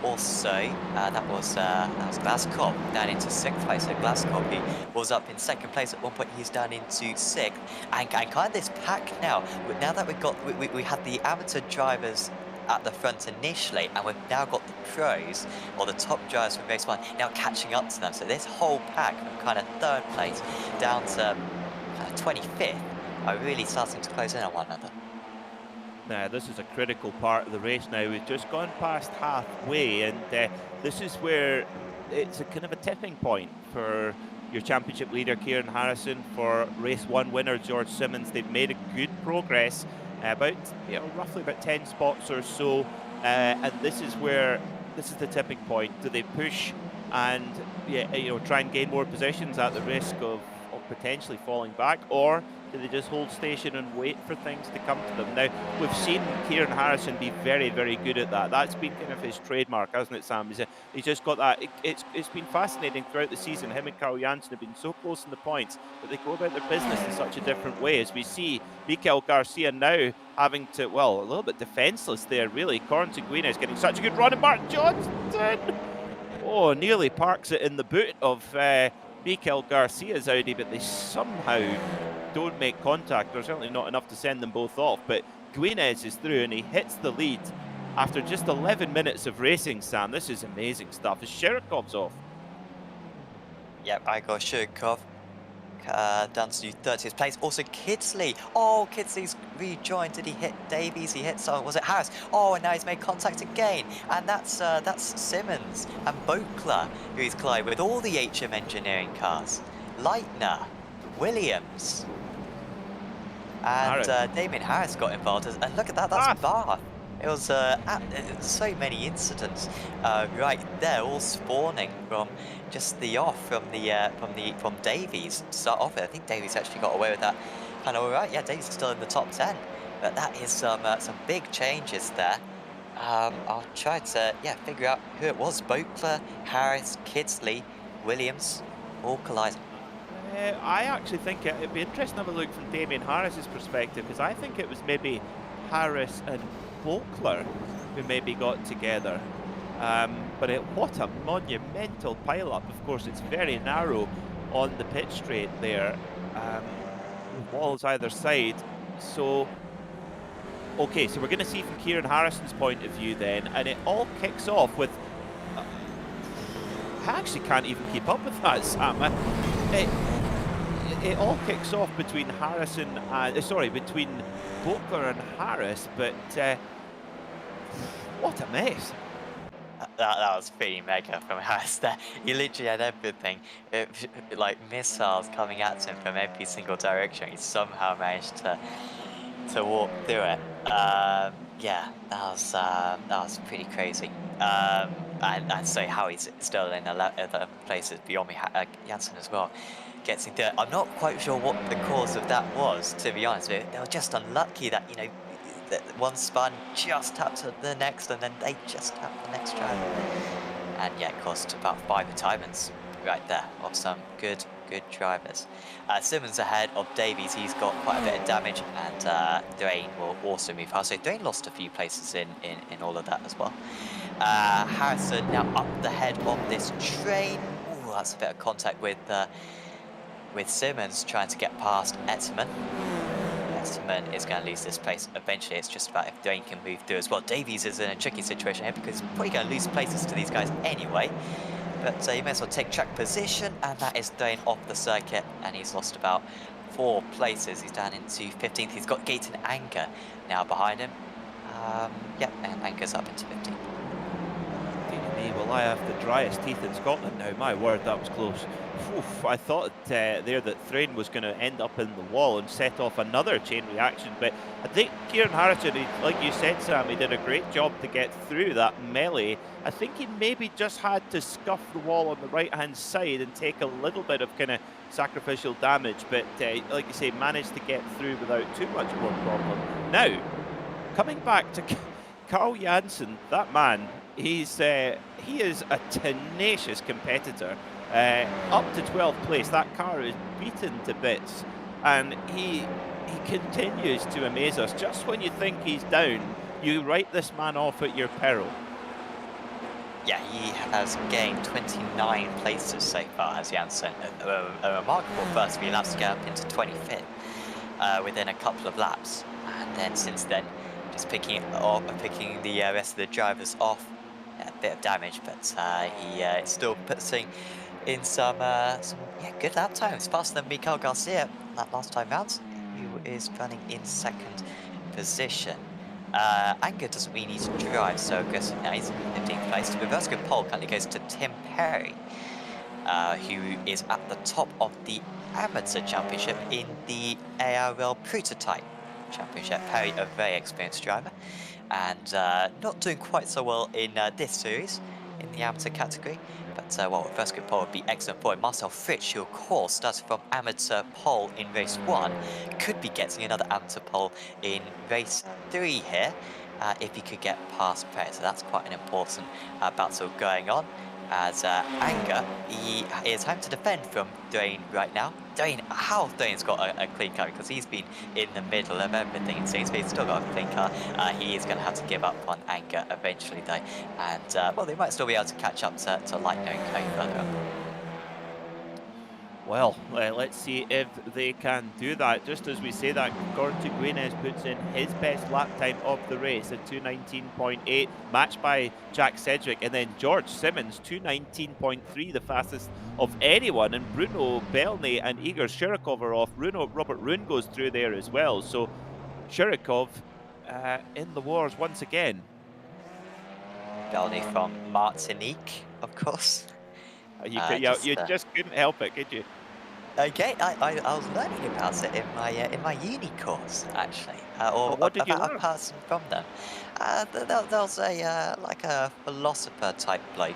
Also, that was Glaskop down into 6th place. So Glaskop, he was up in 2nd place at one point, he's down into 6th. And kind of this pack now that we had the amateur drivers at the front initially, and we've now got the pros, or the top drivers from race 1, now catching up to them. So this whole pack from kind of 3rd place down to 25th are really starting to close in on one another. Now, this is a critical part of the race now. We've just gone past halfway, and this is where it's a kind of a tipping point for your championship leader, Kieran Harrison, for race 1 winner, George Simmons. They've made a good progress, roughly about 10 spots or so, and this is the tipping point. Do they push and try and gain more positions at the risk of potentially falling back, or do they just hold station and wait for things to come to them? Now, we've seen Kieran Harrison be very, very good at that. That's been kind of his trademark, hasn't it, Sam? He's just got that. It's been fascinating throughout the season. Him and Carl Janssen have been so close in the points, but they go about their business in such a different way. As we see Mikel Garcia now having to, a little bit defenceless there, really. Corentin Guinez getting such a good run, and Mark Johnston, nearly parks it in the boot of Mikel Garcia's Audi, but they somehow don't make contact. There's certainly not enough to send them both off, but Guinez is through and he hits the lead after just 11 minutes of racing, Sam. This is amazing stuff. As Sherikov's off. Yep, I got Shirkov down to 30th place. Also Kidsley. Oh, Kidsley's rejoined. Did he hit Davies? He hit someone. Was it Harris? Oh, and now he's made contact again. And that's Simmons and Bokler, who he's collided with all the HM Engineering cars. Leitner, Williams, and Damien Harris got involved. And look at that, that's Bath. It was so many incidents right there, all spawning from just the off from Davies to start off with. I think Davies actually got away with that kind of all right. Yeah, Davies is still in the top 10, but that is some big changes there. I'll try to figure out who it was. Bokler, Harris, Kidsley, Williams, all colliding. I actually think it'd be interesting to have a look from Damien Harris's perspective, because I think it was maybe Harris and Bokler who maybe got together. But what a monumental pile-up. Of course, it's very narrow on the pitch straight there, with walls either side. So, okay, so we're going to see from Kieran Harrison's point of view then, and it all kicks off with... I actually can't even keep up with that, Sam. It all kicks off between Harrison and... between Bokler and Harris, but what a mess. That was pretty mega from Harris there. He literally had everything, like missiles coming at him from every single direction. He somehow managed to walk through it. Yeah, that was pretty crazy. And so how he's still in other places beyond me, Janssen as well. Gets into it. I'm not quite sure what the cause of that was, to be honest. They were just unlucky that, that one spun just tapped to the next, and then they just tapped the next driver. And yeah, it cost about 5 retirements right there of some good drivers. Simmons ahead of Davies. He's got quite a bit of damage, and Dwayne will also move fast. So Dwayne lost a few places in all of that as well. Harrison now up the head of this train. Ooh, that's a bit of contact with Simmons trying to get past Etterman. Etterman is going to lose this place eventually. It's just about if Dwayne can move through as well. Davies is in a tricky situation here because he's probably going to lose places to these guys anyway. But he may as well take track position, and that is Dwayne off the circuit, and he's lost about 4 places. He's down into 15th. He's got Gaten Anger now behind him. Yeah, and Anger's up into 15th. Well, I have the driest teeth in Scotland now. My word, that was close. Oof, I thought there that Thrain was going to end up in the wall and set off another chain reaction, but I think Kieran Harrison, like you said, Sam, he did a great job to get through that melee. I think he maybe just had to scuff the wall on the right-hand side and take a little bit of kind of sacrificial damage, but like you say, managed to get through without too much more problem. Now, coming back to Carl Janssen, that man, he is a tenacious competitor. Up to 12th place, that car is beaten to bits, and he continues to amaze us. Just when you think he's down, you write this man off at your peril. Yeah, he has gained 29 places so far, has Janssen. A remarkable first few laps to get up into 25th within a couple of laps, and then since then, just picking the rest of the drivers off. A bit of damage, but he still putting in some good lap times, faster than Mikael Garcia that last time round, who is running in 2nd position. Anger doesn't really need to drive so aggressive now. He's in 15th place. The reverse good pole currently goes to Tim Perry, who is at the top of the Amateur Championship in the ARL Prototype Championship. Perry, a very experienced driver, and not doing quite so well in this series in the amateur category, but well, first good pole would be excellent for him. Marcel Fritsch, who of course started from amateur pole in race 1, could be getting another amateur pole in race 3 here if he could get past Perez. So that's quite an important battle going on, as Anger, he is having to defend from Dwayne right now. Dwayne's got a clean car because he's been in the middle of everything it seems, but he's still got a clean car. He is going to have to give up on Anger eventually though, and well, they might still be able to catch up to Lightning going further up. Well, let's see if they can do that. Just as we say that, Gordon Guinness puts in his best lap time of the race at 2:19.8, matched by Jack Sedgwick, and then George Simmons, 2:19.3, the fastest of anyone, and Bruno Belny and Igor Shirikov are off. Robert Rune goes through there as well, so Shirikov in the wars once again. Belny from Martinique, of course. You just couldn't help it, could you? Okay, I was learning about it in my uni course actually, or what did you about learn? a person from them. There was a like a philosopher type bloke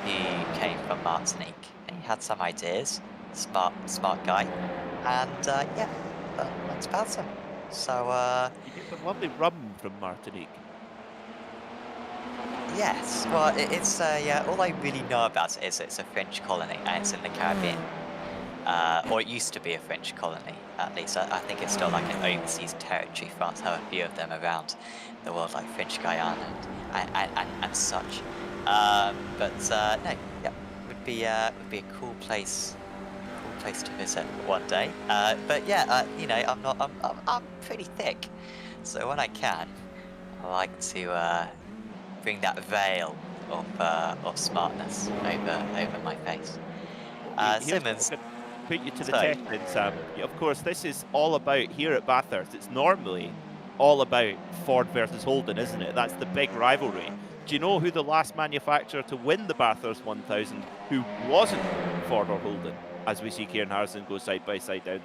who came from Martinique, and he had some ideas. Smart guy, and yeah, that's about him. So You get some lovely rum from Martinique. yes, well it's all I really know about it is it's a French colony and it's in the Caribbean. Or it used to be a French colony, at least. I think it's still like an overseas territory. France have a few of them around the world, like French Guyana and such. No, yeah, would be a cool place to visit one day. But yeah, you know, I'm pretty thick, so when I can, I like to bring that veil of smartness over my face. Simmons. Put you to the test then, Sam. Of course, this is all about here at Bathurst. It's normally all about Ford versus Holden, isn't it? That's the big rivalry. Do you know who the last manufacturer to win the Bathurst 1000 who wasn't Ford or Holden? As we see Kieran Harrison go side by side down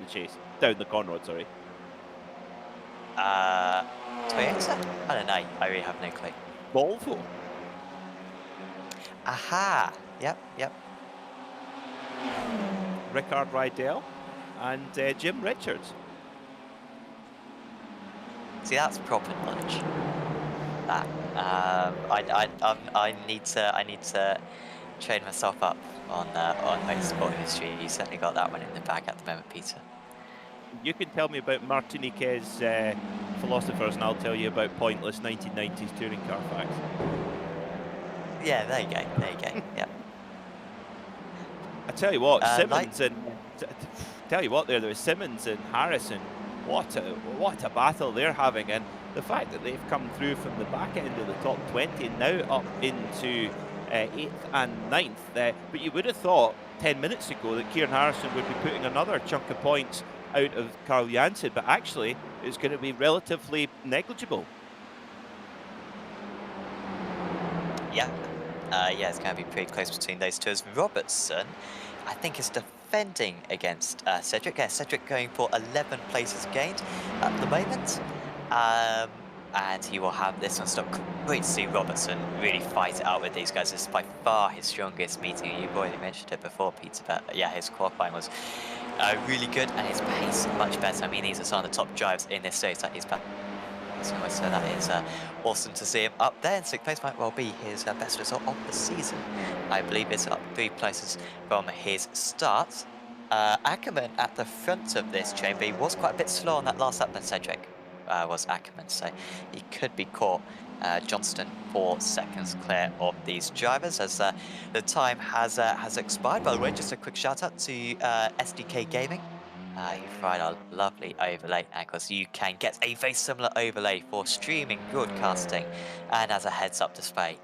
the Conrod, sorry. Toyota? I don't know. I really have no clue. Volvo. Aha! Yep. Rickard Rydell and Jim Richards. See, that's proper knowledge. That I need to train myself up on motorsport history. You certainly got that one in the bag at the moment, Peter. You can tell me about Martinique's philosophers, and I'll tell you about pointless 1990s touring car facts. Yeah, there you go. Yeah. I tell you what, Simmons there's Simmons and Harrison. What a battle they're having, and the fact that they've come through from the back end of the top 20 now up into 8th and 9th. But you would have thought 10 minutes ago that Kieran Harrison would be putting another chunk of points out of Carl Janssen, but actually it's going to be relatively negligible. Yeah. Yeah, it's going to be pretty close between those two, as Robertson, I think, is defending against Cedric. Yeah, Cedric going for 11 places gained at the moment. And he will have this one stop. Great to see Robertson really fight it out with these guys. This is by far his strongest meeting. You've already mentioned it before, Peter, but yeah, his qualifying was really good, and his pace much better. I mean, these are some of the top drivers in this race at his back. So that is awesome to see him up there. And 6th place might well be his best result of the season. I believe it's up 3 places from his start. Ackerman at the front of this chain, but he was quite a bit slow on that last lap than Cedric was Ackerman, so he could be caught. Johnston 4 seconds clear of these drivers as the time has expired. By the way, just a quick shout out to SDK Gaming. You provide a lovely overlay, and of course you can get a very similar overlay for streaming, broadcasting, and as a heads-up display.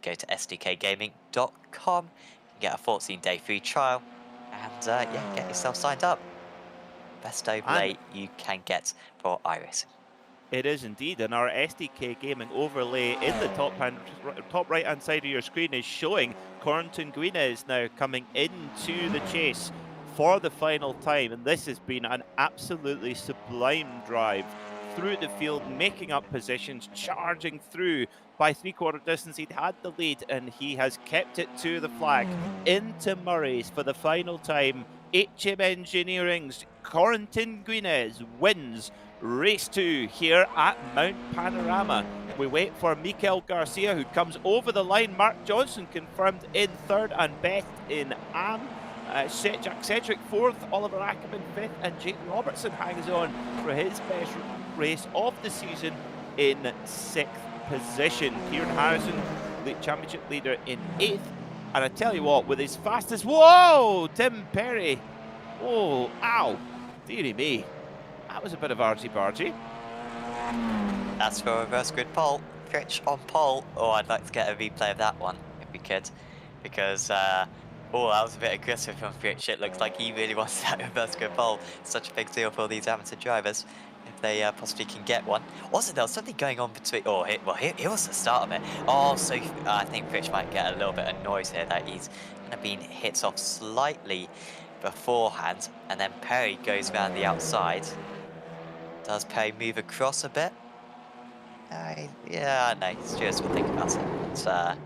Go to sdkgaming.com, you can get a 14-day free trial, and yeah, get yourself signed up. Best overlay you can get for iRacing. It is indeed, and our SDK Gaming overlay in the top right-hand side of your screen is showing Corentin Guinez now coming into the chase for the final time, and this has been an absolutely sublime drive through the field, making up positions, charging through by 3/4 distance. He'd had the lead and he has kept it to the flag into Murray's for the final time. HM Engineering's Corentin Guinez wins race 2 here at Mount Panorama. We wait for Mikel Garcia, who comes over the line. Mark Johnson confirmed in 3rd and best in AM. Jack Cedric 4th, Oliver Ackerman 5th, and Jake Robertson hangs on for his best race of the season in 6th position. Kieran Harrison, the championship leader, in 8th. And I tell you what, with his fastest, whoa, Tim Perry Oh, ow! Dearie me. That was a bit of argy-bargy. That's for a reverse grid pole. Fritsch on pole. Oh, I'd like to get a replay of that one, if we could. Because, that was a bit aggressive from Fritsch. It looks like he really wants that reverse grid pole. Such a big deal for these amateur drivers, if they possibly can get one. Also, there was something going on between... Oh, here was the start of it. Oh, so I think Fritsch might get a little bit of noise here, that he's kind of been hit off slightly beforehand. And then Perry goes around the outside. Does Perry move across a bit? Yeah, no, Stuart will think about it.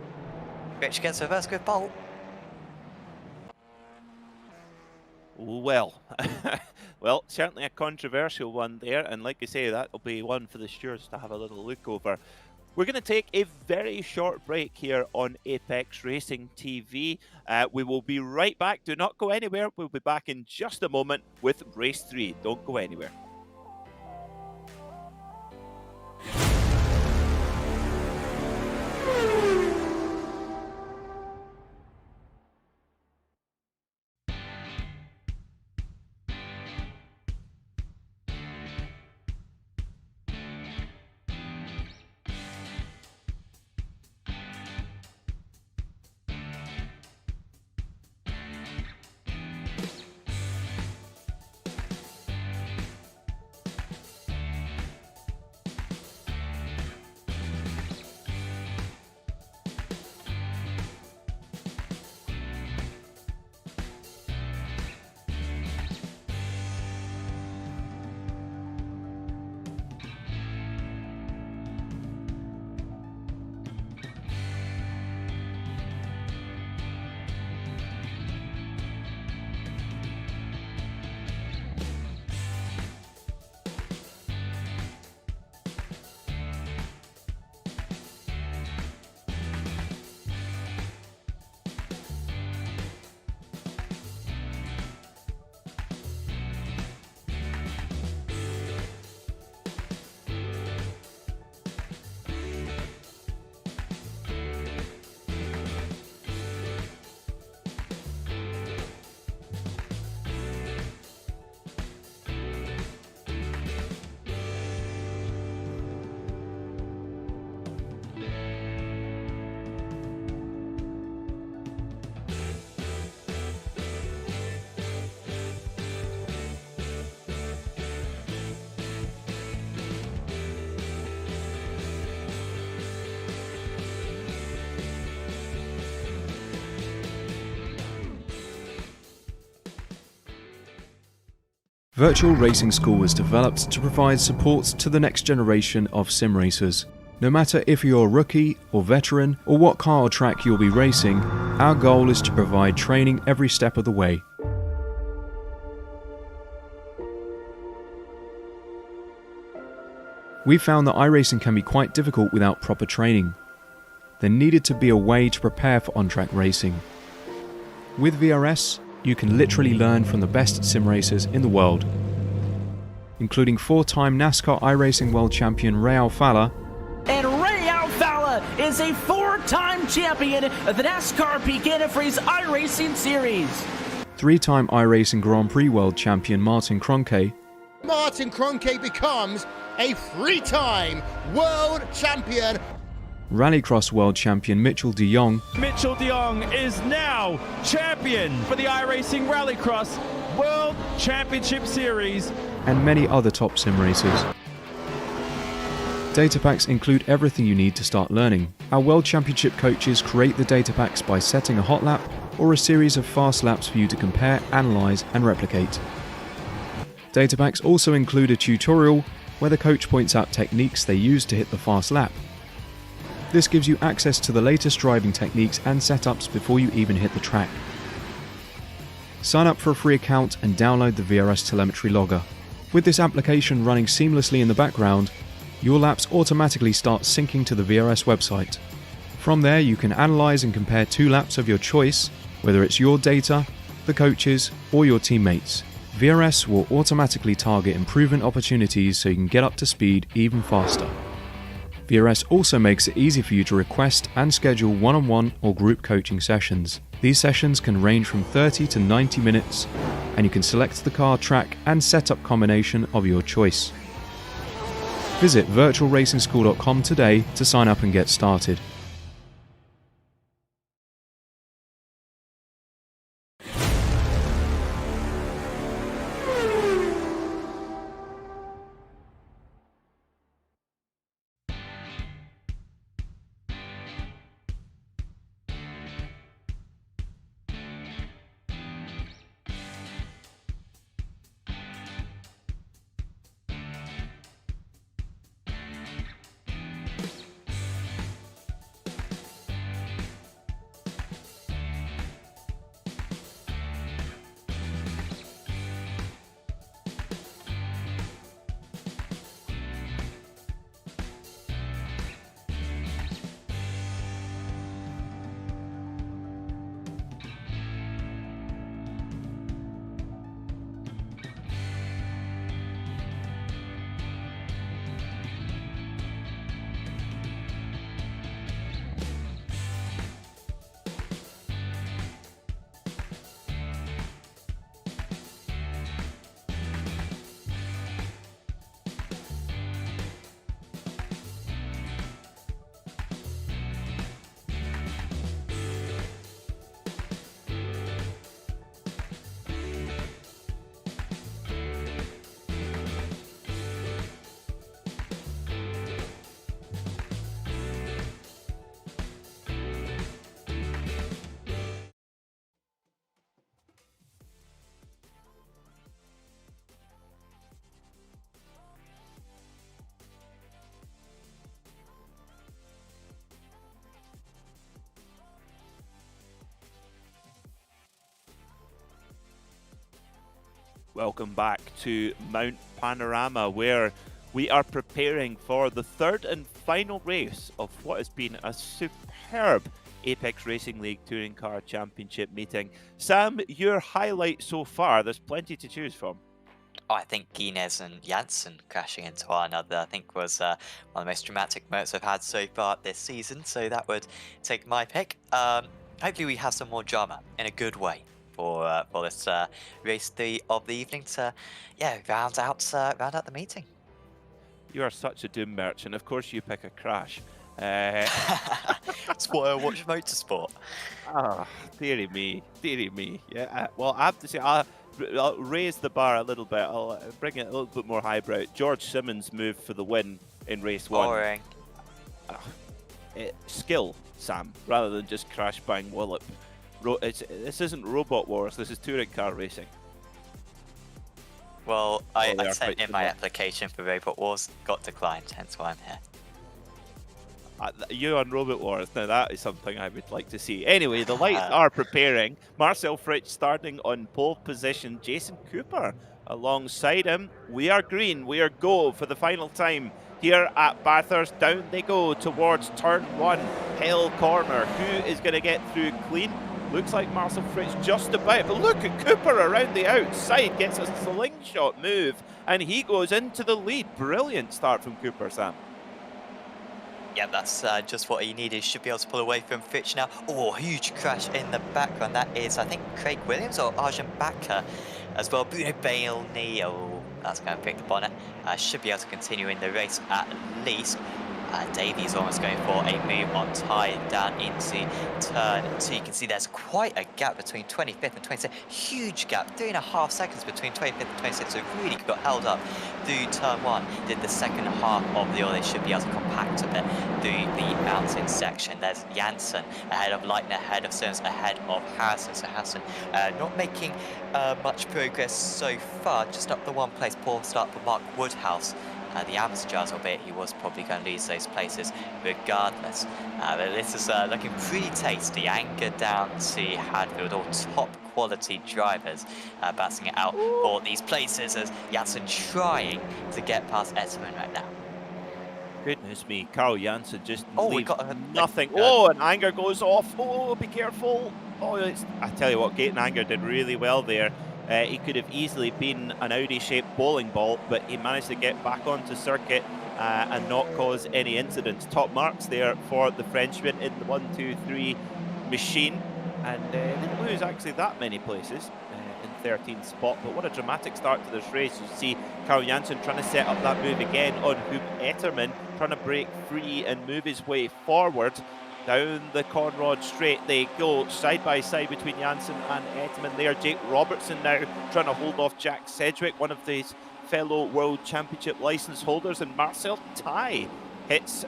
Rich gets a reverse grid pole. Well, well, certainly a controversial one there, and like I say, that'll be one for the stewards to have a little look over. We're going to take a very short break here on Apex Racing TV. We will be right back. Do not go anywhere. We'll be back in just a moment with Race 3. Don't go anywhere. Virtual Racing School was developed to provide support to the next generation of sim racers. No matter if you're a rookie or veteran or what car or track you'll be racing, our goal is to provide training every step of the way. We found that iRacing can be quite difficult without proper training. There needed to be a way to prepare for on-track racing. With VRS, you can literally learn from the best sim racers in the world, including 4-time NASCAR iRacing World Champion Ray Alfalla. And Ray Alfalla is a 4-time champion of the NASCAR Peak Antifreeze iRacing Series. 3-time iRacing Grand Prix World Champion Martin Kroenke. Martin Kroenke becomes a 3-time world champion. Rallycross World Champion Mitchell de Jong. Mitchell de Jong is now champion for the iRacing Rallycross World Championship Series. And many other top sim racers. Data packs include everything you need to start learning. Our World Championship coaches create the data packs by setting a hot lap or a series of fast laps for you to compare, analyze, and replicate. Data packs also include a tutorial where the coach points out techniques they use to hit the fast lap. This gives you access to the latest driving techniques and setups before you even hit the track. Sign up for a free account and download the VRS telemetry logger. With this application running seamlessly in the background, your laps automatically start syncing to the VRS website. From there, you can analyze and compare 2 laps of your choice, whether it's your data, the coaches, or your teammates. VRS will automatically target improvement opportunities so you can get up to speed even faster. VRS also makes it easy for you to request and schedule one-on-one or group coaching sessions. These sessions can range from 30 to 90 minutes, and you can select the car, track and setup combination of your choice. Visit virtualracingschool.com today to sign up and get started. Welcome back to Mount Panorama, where we are preparing for the third and final race of what has been a superb Apex Racing League Touring Car Championship meeting. Sam, your highlight so far, there's plenty to choose from. Oh, I think Guinness and Janssen crashing into one another, I think was one of the most dramatic moments I've had so far this season, so that would take my pick. Hopefully we have some more drama in a good way for this race 3 of the evening to round out the meeting. You are such a doom merchant. Of course you pick a crash. That's why I watch motorsport. Dearie me. Yeah. Well, I have to say, I'll raise the bar a little bit. I'll bring it a little bit more highbrow. George Simmons moved for the win in race 1. Boring. Skill, Sam, rather than just crash bang wallop. This isn't Robot Wars. This is touring car racing. Well, I sent in my application for Robot Wars, got declined, hence why I'm here. You on Robot Wars, now that is something I would like to see. Anyway, the lights are preparing. Marcel Fritsch starting on pole position. Jason Cooper alongside him. We are green, we are go for the final time here at Bathurst. Down they go towards turn 1, hill corner. Who is going to get through clean? Looks like Marcel Fritsch just about, but look at Cooper around the outside, gets a slingshot move, and he goes into the lead. Brilliant start from Cooper, Sam. Yeah, that's just what he needed. Should be able to pull away from Fritsch now. Oh, huge crash in the background. That is, I think, Craig Williams or Arjun Bakker as well. Bruno Bailey, oh, that's going to pick the bonnet. Should be able to continue in the race at least. Davies almost going for a move on time down into turn 2. You can see there's quite a gap between 25th and 26th. Huge gap, 3.5 seconds between 25th and 26th. So really got held up through turn 1. Did the second half of the order. They should be able to compact a bit through the mountain section. There's Janssen ahead of Leitner, ahead of Sims, ahead of Harrison. So Harrison not making much progress so far. Just up the one place. Poor start for Mark Woodhouse. The Amsterdam, albeit he was probably going to lose those places regardless. But this is looking pretty tasty. Anger down to Hadfield, all top quality drivers battling it out for these places as Janssen trying to get past Esmond right now. Goodness me, Carl Janssen just leaves nothing. And Anger goes off. Oh, be careful. Oh, I tell you what, Gaten Anger did really well there. He could have easily been an Audi-shaped bowling ball, but he managed to get back onto circuit and not cause any incidents. Top marks there for the Frenchman in the 1-2-3 machine. and they didn't lose actually that many places in 13th spot, but what a dramatic start to this race. You see Carl Janssen trying to set up that move again on Hoop Etterman, trying to break free and move his way forward. Down the Conrod straight they go, side by side between Janssen and Etterman there. Jake Robertson now trying to hold off Jack Sedgwick, one of these fellow World Championship license holders, and Marcel Tai hits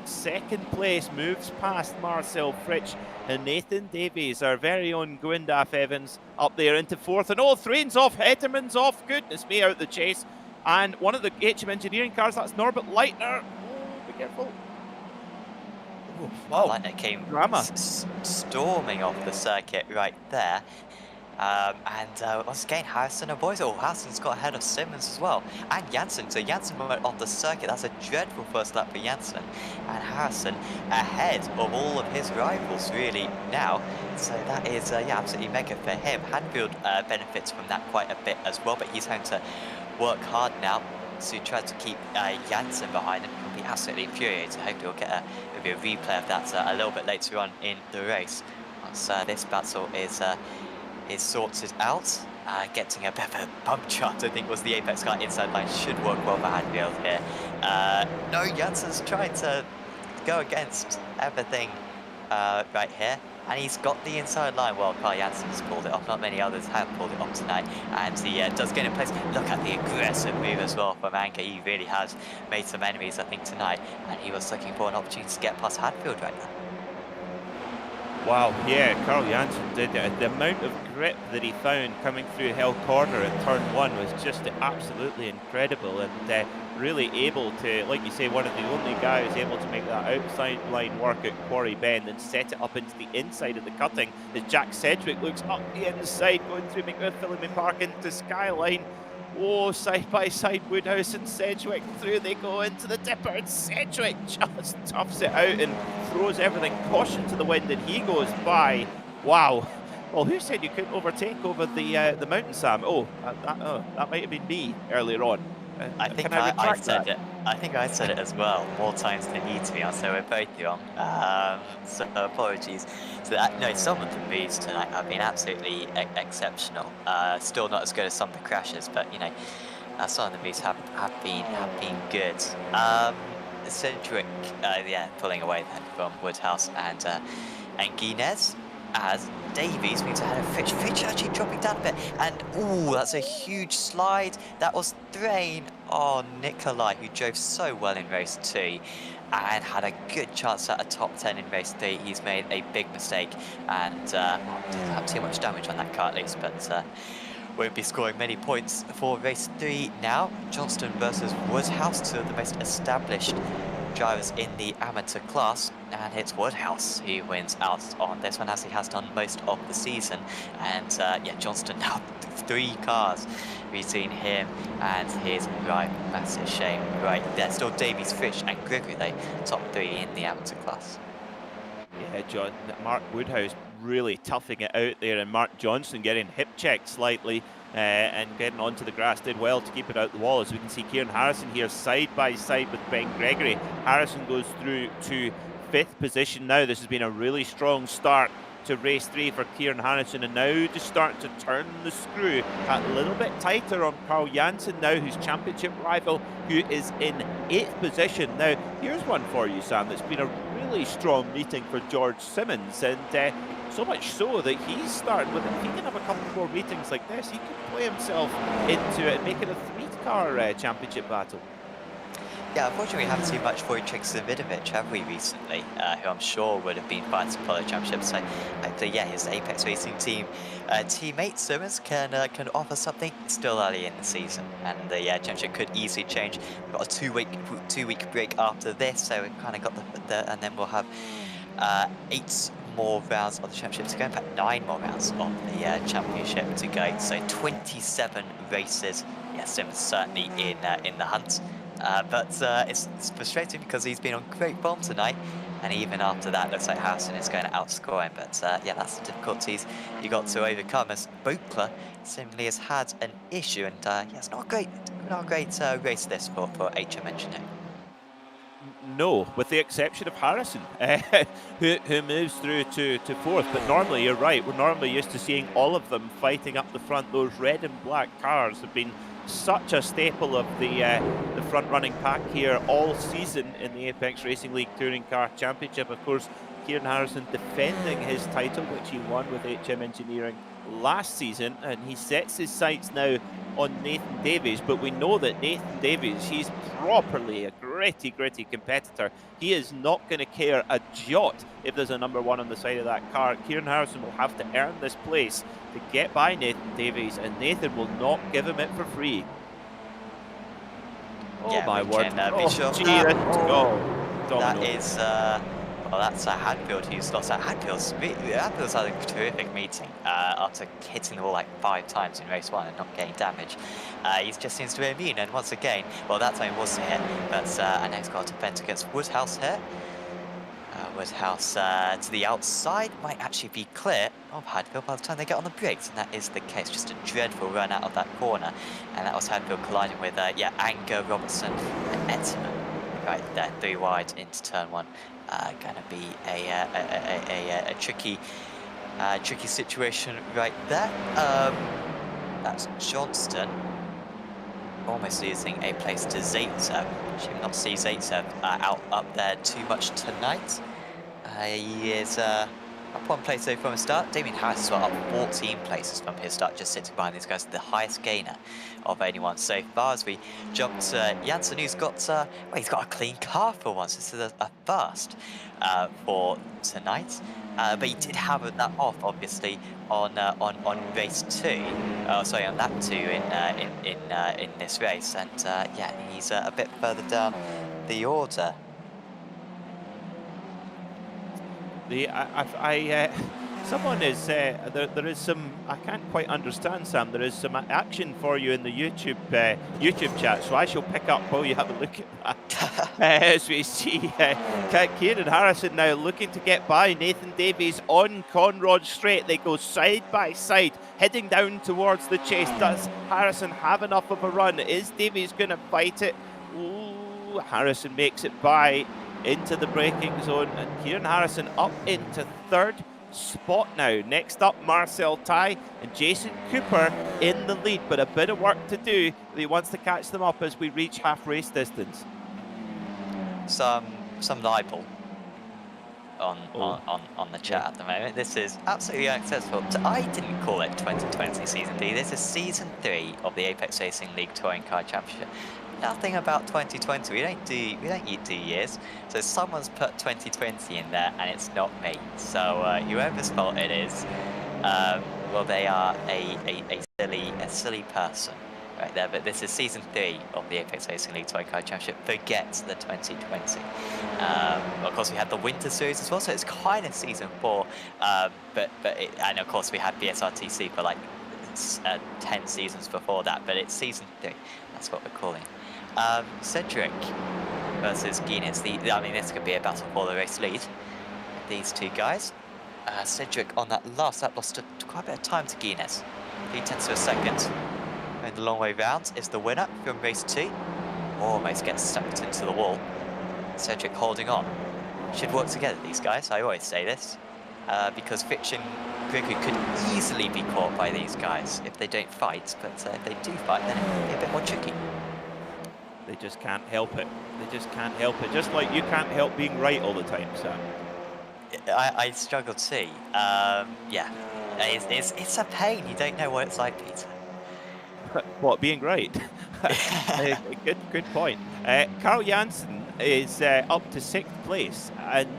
second place, moves past Marcel Fritsch, and Nathan Davies, our very own Gwendaf Evans, up there into fourth. And oh, Thrain's off, Etterman's off, goodness me, out the chase. And one of the HM Engineering cars, that's Norbert Leitner. Oh, be careful. Wow. Leitner came storming off the circuit right there. Once again, Harrison and boys. Oh, Harrison's got ahead of Simmons as well. And Janssen. So Janssen went off the circuit. That's a dreadful first lap for Janssen. And Harrison ahead of all of his rivals, really, now. So that is, yeah, absolutely mega for him. Hadfield benefits from that quite a bit as well, but he's having to work hard now to try to keep Janssen behind him. He'll be absolutely infuriated. Hopefully we'll get a replay of that a little bit later on in the race. Once this battle is sorted out. Getting a bit of a bump chart, I think, was the Apex car inside line. Should work well for Hadfield here. No, Janssen's trying to go against everything right here. And he's got the inside line. Well, Carl Janssen's pulled it off. Not many others have pulled it off tonight. And he does get in place. Look at the aggressive move as well from Anker. He really has made some enemies, I think, tonight. And he was looking for an opportunity to get past Hadfield right now. Wow, yeah, Carl Janssen did it. The amount of grip that he found coming through Hill Corner at turn 1 was just absolutely incredible, and really able to, like you say, one of the only guys able to make that outside line work at Quarry Bend and set it up into the inside of the cutting as Jack Sedgwick looks up the inside, going through McWiff Philliman Park into Skyline. Oh, side by side, Woodhouse and Sedgwick, through they go into the dipper, and Sedgwick just toughs it out and throws everything, caution to the wind, and he goes by. Wow. Well, who said you couldn't overtake over the mountain, Sam? Oh, that might have been me earlier on. I think I said it. I think I said it as well, more times than you, to be honest, so we're both wrong. So apologies. So no, some of the moves tonight have been absolutely exceptional. Still not as good as some of the crashes, but you know, some of the moves have been good. Sedgwick, yeah, pulling away then from Woodhouse and Guinness. As Davies means ahead of Fitch. Fitch actually dropping down a bit, and ooh, that's a huge slide. That was Thrain on Nikolai, who drove so well in race 2 and had a good chance at a top 10 in race 3. He's made a big mistake and didn't have too much damage on that car at least, but won't be scoring many points for race 3 now. Johnston versus Woodhouse, two of the most established drivers in the amateur class, and it's Woodhouse who wins out on this one, as he has done most of the season. And yeah, Johnston now 3 cars between him and his rival. Massive shame right there. Still Davies, Fish and Gregory, they top 3 in the amateur class. Yeah, John, Mark Woodhouse really toughing it out there, and Mark Johnston getting hip checked slightly and getting onto the grass. Did well to keep it out the wall. As we can see, Kieran Harrison here side by side with Ben Gregory. Harrison goes through to 5th position now. This has been a really strong start to race 3 for Kieran Harrison, and now just starting to turn the screw a little bit tighter on Carl Janssen now, whose championship rival, who is in 8th position. Now, here's one for you, Sam, that's been a really strong meeting for George Simmons, and so much so that he's starting with, if he can have a couple more meetings like this, he could play himself into it and make it a 3-car championship battle. Yeah, unfortunately we haven't seen much for Vidovic, have we, recently, who I'm sure would have been fine to follow championship. So hopefully, yeah, his Apex Racing team teammate Simmons can offer something. Still early in the season, and the championship could easily change. We've got a two-week break after this, so we've kind of got the and then we'll have 8 more rounds of the championship to go. In fact, 9 more rounds of the championship to go. So 27 races. Yeah, Simmons certainly in the hunt. But it's frustrating because he's been on great form tonight, and even after that, looks like Harrison is going to outscore him. But yeah, that's the difficulties you got to overcome, as Bokler seemingly has had an issue, and yeah, it's not a great race this for HM Engineering. No, with the exception of Harrison, who moves through to fourth. But normally, you're right, we're normally used to seeing all of them fighting up the front. Those red and black cars have been such a staple of the front-running pack here all season in the Apex Racing League Touring Car Championship. Of course, Kieran Harrison defending his title, which he won with HM Engineering last season, and he sets his sights now on Nathan Davies. But we know that Nathan Davies, he's properly a gritty competitor. He is not going to care a jot if there's a number 1 on the side of that car. Kieran Harrison will have to earn this place to get by Nathan Davies, and Nathan will not give him it for free. Oh yeah, my word. Be sure gee, that, Domino. that is well, that's Hadfield who's lost that. Hadfield's had a terrific meeting after hitting the wall like 5 times in race 1 and not getting damage. He just seems to be immune, and once again, well, that time was a hit, but and he's got a defense against Woodhouse here. Woodhouse to the outside might actually be clear of Hadfield by the time they get on the brakes, and that is the case. Just a dreadful run out of that corner, and that was Hadfield colliding with Anger, Robertson, and Etterman right there, 3 wide into turn 1. Going to be a tricky situation right there. That's Johnston almost losing a place to Zaitsev. Should not see Zaitsev up there too much tonight. He is up 1 place though from the start. Damien Harris is up 14 places from his start, just sitting behind these guys, the highest gainer of anyone so far. As we jump to Janssen, who's got well, he's got a clean car for once. This is a first for tonight. But he did have that off, obviously, on race 2. Sorry, on lap 2 in this race, and yeah, he's a bit further down the order. Someone is there is some, I can't quite understand, Sam. There is some action for you in the YouTube chat, so I shall pick up while you have a look at that. As we see Kieran Harrison now looking to get by Nathan Davies on Conrod Straight. They go side by side, heading down towards the chase. Does Harrison have enough of a run? Is Davies going to fight it? Ooh, Harrison makes it by into the braking zone, and Kieran Harrison up into 3rd spot now. Next up, Marcel Tai and Jason Cooper in the lead, but a bit of work to do. He wants to catch them up as we reach half race distance. Some libel on the chat at the moment. This is absolutely unacceptable. I didn't call it 2020 Season 3. This is Season 3 of the Apex Racing League Touring Car Championship. Nothing about 2020. We don't do years. So someone's put 2020 in there, and it's not me. So whoever's fault it is, well, they are a silly person right there. But this is Season 3 of the Apex Racing League Touring Car Championship. Forget the 2020. Of course, we had the Winter Series as well, so it's kind of Season 4. And of course, we had BSRTC for like 10 seasons before that. But it's Season 3. That's what we're calling. Cedric versus Guinness. I mean, this could be a battle for the race lead. These 2 guys. Cedric on that last lap lost quite a bit of time to Guinness. 3/10 of a second. And the long way round is the winner from race 2. Almost gets sucked into the wall. Cedric holding on. Should work together, these guys. I always say this. Because Fitch and Gregory could easily be caught by these guys if they don't fight. But if they do fight, then it will be a bit more tricky. They just can't help it. They just can't help it. Just like you can't help being right all the time, Sam. I struggle too. Yeah, it's a pain. You don't know what it's like, Peter. What, being right? Good point. Carl Janssen is up to 6th place, and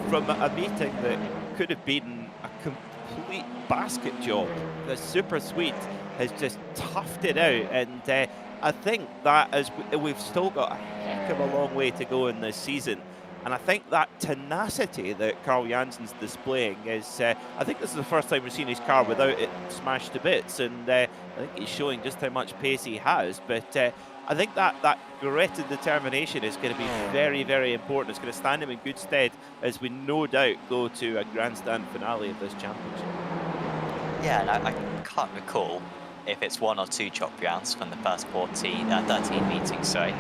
from a meeting that could have been a complete basket job, the Super Sweet has just toughed it out, and I think that as we've still got a heck of a long way to go in this season. And I think that tenacity that Carl Janssen's displaying is, I think this is the first time we've seen his car without it smashed to bits, and I think he's showing just how much pace he has. But I think that grit and determination is going to be very, very important. It's going to stand him in good stead as we no doubt go to a grandstand finale of this championship. Yeah, and I can't recall if it's 1 or 2 chop rounds from the first 13 meetings, sorry.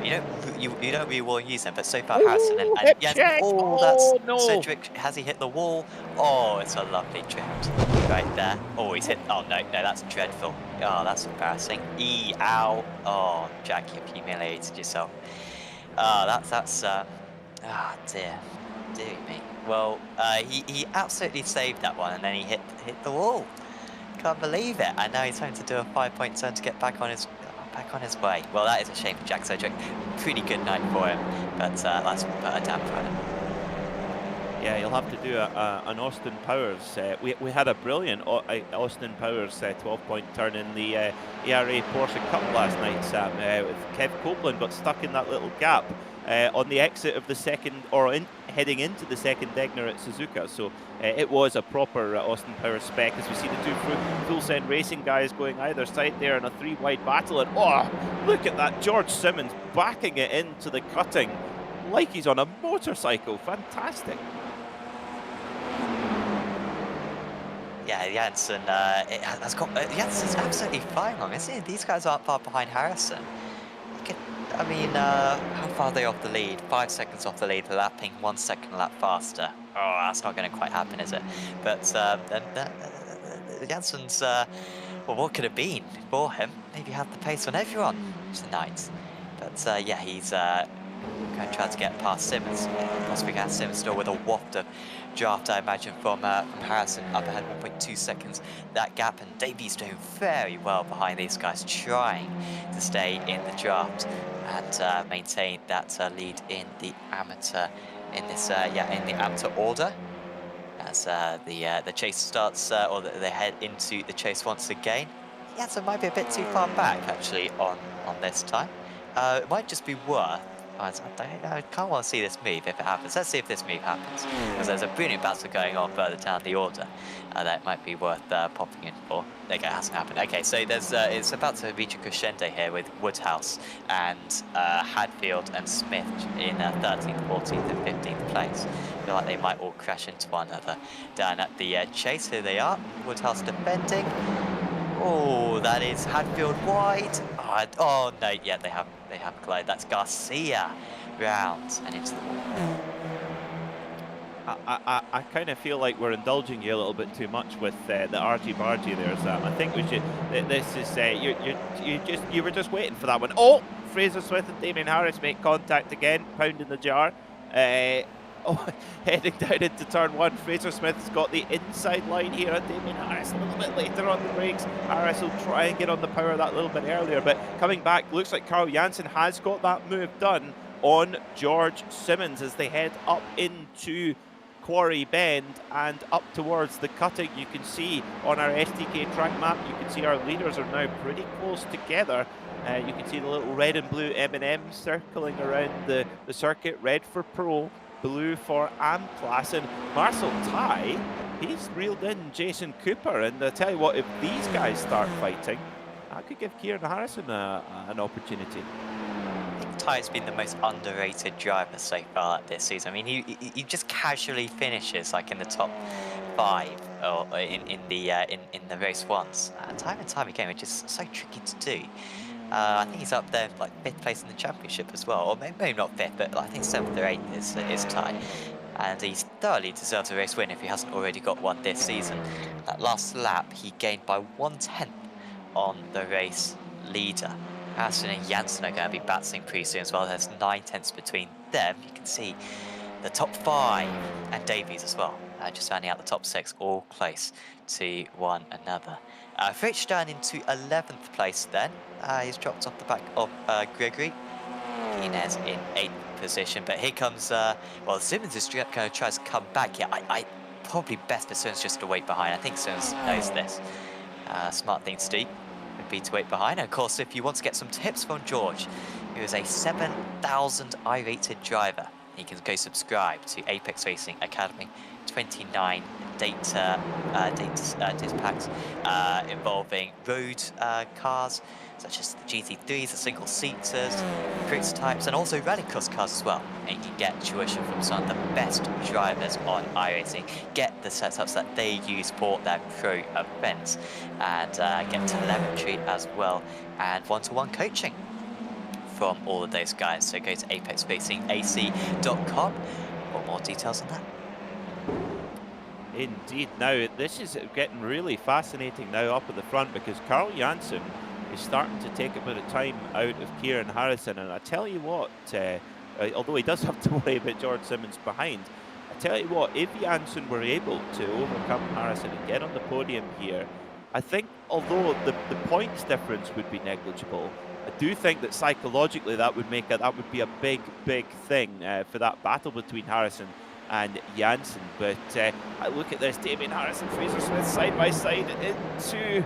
you don't really want to use them, but so far Harrison and Jensen. Oh, that's no. Cedric. Has he hit the wall? Oh, it's a lovely drift right there. Oh, he's hit. Oh no, that's dreadful. Oh, that's embarrassing. Ow. Oh, Jack, you've humiliated yourself. That's dear me. Well, he absolutely saved that one, and then he hit the wall. Can't believe it. And now he's having to do a 5-point turn to get back on his way. Well, that is a shame for Jack Cedric. Pretty good night for him, but that's put a damper on him. Yeah, you'll have to do an Austin Powers. We had a brilliant Austin Powers 12-point turn in the ERA Porsche Cup last night, Sam. With Kev Copeland got stuck in that little gap on the exit of the second, heading into the second Degner at Suzuka. So it was a proper Austin Powers spec, as we see the two full send racing guys going either side there in a 3-wide battle. And oh, look at that, George Simmons backing it into the cutting like he's on a motorcycle. Fantastic. Yeah, Janssen Jansen's absolutely flying on, isn't he? These guys aren't far behind Harrison. How far are they off the lead? 5 seconds off the lead, lapping 1 second a lap faster. Oh, that's not going to quite happen, is it? But Jansen's, well, what could have been for him? Maybe had the pace on everyone tonight. But yeah, he's going to try to get past Simmons. Possibly get Simmons still with a waft of draft, I imagine, from Harrison, up ahead 1.2 seconds. That gap, and Davies doing very well behind these guys, trying to stay in the draft and maintain that lead in the amateur, in this in the amateur order. As the chase starts, or they head into the chase once again. Yeah, so it might be a bit too far back actually on this time. It might just be worth. I can't want to see this move if it happens. Let's see if this move happens, because there's a brilliant battle going on further down the order that might be worth popping in for. There you go, it hasn't happened. Okay, so there's it's about to reach a crescendo here with Woodhouse and Hadfield and Smith in 13th, 14th and 15th place. I feel like they might all crash into one another down at the chase. Here they are, Woodhouse defending. Oh, that is Hadfield wide. Oh no, yeah, they have collided. That's Garcia round and into the wall. I kind of feel like we're indulging you a little bit too much with the argy-bargy there, Sam. I think we should. This is you were just waiting for that one. Oh, Fraser Smith and Damien Harris make contact again, pound in the jar. Heading down into turn one, Fraser Smith's got the inside line here, and Damien Harris a little bit later on the brakes. Harris will try and get on the power that little bit earlier, but coming back, looks like Carl Janssen has got that move done on George Simmons as they head up into Quarry Bend and up towards the cutting. You can see on our SDK track map, you can see our leaders are now pretty close together. You can see the little red and blue M&Ms circling around the circuit, red for Pro, blue for AM Class, and Marcel Tai, he's reeled in Jason Cooper, and I tell you what, if these guys start fighting, that could give Kieran Harrison an opportunity. I think Ty's been the most underrated driver so far this season. I mean, he just casually finishes like in the top 5 or in the race once, time and time again, which is so tricky to do. I think he's up there like 5th place in the championship as well, or maybe not 5th, but I think 7th or 8th is Ty. And he thoroughly deserves a race win if he hasn't already got one this season. That last lap, he gained by 1/10 on the race leader. Harrison and Janssen are going to be battling pretty soon as well. There's 9/10 between them. You can see the top 5 and Davies as well, just rounding out the top 6, all close to one another. Fritsch down into 11th place then. He's dropped off the back of Gregory. Inez in 8th position, but here comes, well, Simmons is going to try to come back here. I probably best for Simmons just to wait behind. I think Simmons knows this. Smart thing to do would be to wait behind. And of course, if you want to get some tips from George, who is a 7,000 I-rated driver, you can go subscribe to Apex Racing Academy. 29 data packs involving road cars such as the GT3s, the single seaters, Crix types, and also rallycross cars as well. And you can get tuition from some of the best drivers on iRacing, get the setups that they use for their pro events, and get telemetry as well, and one-to-one coaching from all of those guys. So go to apexracingac.com for more details on that. Indeed. Now, this is getting really fascinating now up at the front, because Carl Janssen is starting to take a bit of time out of Kieran Harrison. And I tell you what, although he does have to worry about George Simmons behind, I tell you what, if Janssen were able to overcome Harrison and get on the podium here, I think, although the points difference would be negligible, I do think that psychologically that would be a big thing for that battle between Harrison and Janssen. But I look at this, Damien Harrison, Fraser Smith side by side into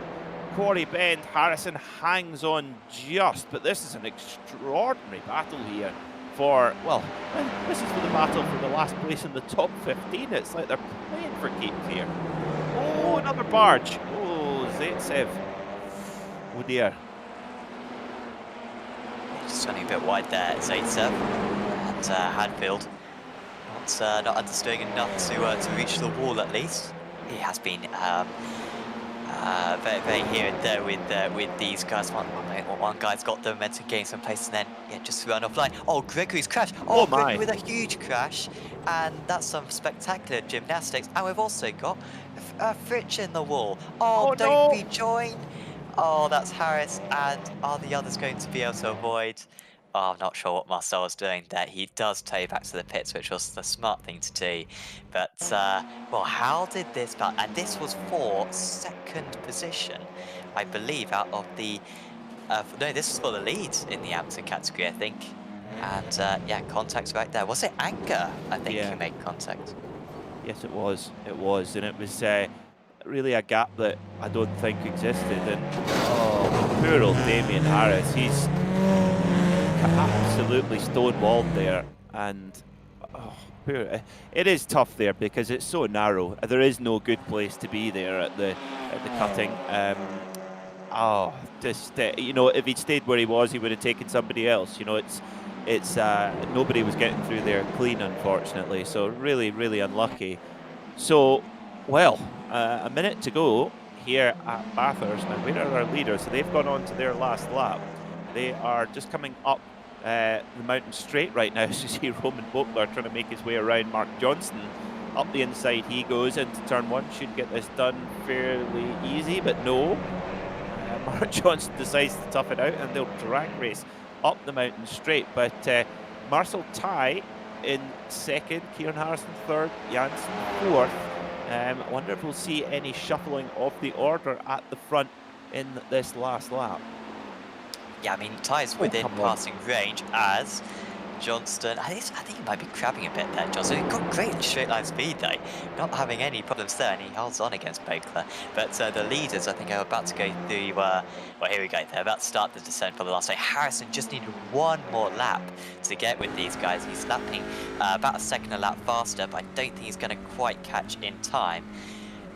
Quarry Bend. Harrison hangs on just, but this is an extraordinary battle here for, well, this is for the battle for the last place in the top 15. It's like they're playing for keeps here. Oh, another barge. Oh, Zaitsev. Oh dear. Just running a bit wide there, Zaitsev and Hadfield. Not understanding enough to reach the wall at least. He has been very here and there with these guys. One guy's got the momentum, gain some place, and then just run offline. Oh, Gregory's crashed. Oh my! Gregory with a huge crash, and that's some spectacular gymnastics. And we've also got Fritsch in the wall. Oh, don't rejoin. Oh, that's Harris, and are the others going to be able to avoid? Oh, I'm not sure what Marcel was doing there. He does tow back to the pits, which was the smart thing to do. But, well, how did this... And this was for second position, I believe, out of the... no, this was for the lead in the amateur category, I think. And, yeah, contact's right there. Was it Anger, I think, who made contact? Yes, it was. It was. And it was really a gap that I don't think existed. And, oh, poor old Damien Harris. He's absolutely stonewalled there, and it is tough there because it's so narrow. There is no good place to be there at the cutting. You know, if he'd stayed where he was, he would have taken somebody else. You know, it's nobody was getting through there clean, unfortunately. So really unlucky. So, well, a minute to go here at Bathurst. Now, where are our leaders? So they've gone on to their last lap. They are just coming up the mountain straight right now. As you see Roman Bokler trying to make his way around Mark Johnston. Up the inside he goes into turn one. Should get this done fairly easy, but no. Mark Johnston decides to tough it out, and they'll drag race up the mountain straight. But Marcel Tai in second, Kieran Harrison third, Janssen fourth. I wonder if we'll see any shuffling of the order at the front in this last lap. Yeah, I mean, Ty's within passing range as Johnston. I think he might be crabbing a bit there, Johnston. He's got great straight line speed though, not having any problems there, and he holds on against Bokler. But the leaders, I think, are about to go through. Well, here we go. They're about to start the descent for the last. So Harrison just needed one more lap to get with these guys. He's lapping about a second a lap faster, but I don't think he's going to quite catch in time.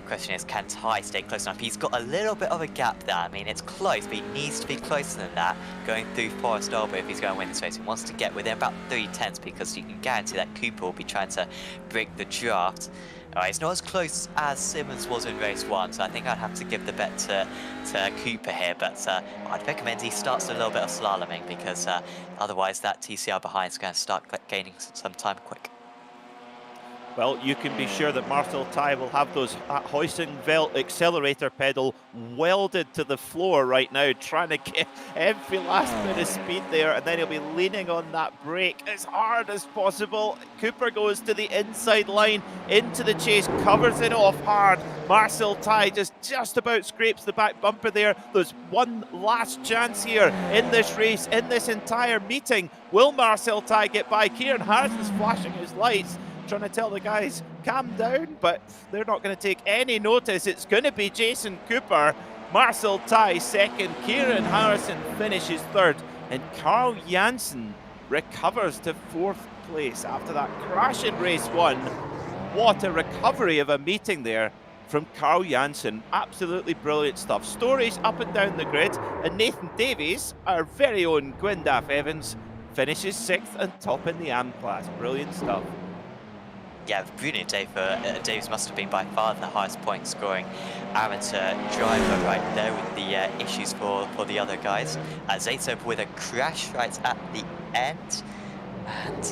Question is, can Ty stay close enough? He's got a little bit of a gap there. I mean, it's close, but he needs to be closer than that going through Forest Elbow if he's going to win this race. He wants to get within about 3/10 because you can guarantee that Cooper will be trying to break the draft. Alright, it's not as close as Simmons was in race 1, so I think I'd have to give the bet to Cooper here, but I'd recommend he starts a little bit of slaloming because otherwise that TCR behind is going to start gaining some time quick. Well, you can be sure that Marcel Tai will have those Heusenvelt accelerator pedal welded to the floor right now, trying to get every last bit of speed there, and then he'll be leaning on that brake as hard as possible. Cooper goes to the inside line, into the chase, covers it off hard. Marcel Tai just about scrapes the back bumper there. There's one last chance here in this race, in this entire meeting. Will Marcel Tai get by? Kieran Harrison's flashing his lights, trying to tell the guys, calm down, but they're not going to take any notice. It's going to be Jason Cooper. Marcel Tai second, Kieran Harrison finishes third, and Carl Janssen recovers to fourth place after that crash in race 1. What a recovery of a meeting there from Carl Janssen. Absolutely brilliant stuff. Stories up and down the grid, and Nathan Davies, our very own Gwyndaf Evans, finishes 6th and top in the AM class. Brilliant stuff. yeah, brilliant day for Davis. Must have been by far the highest point scoring amateur driver right there with the issues for the other guys. Zaitsev with a crash right at the end. And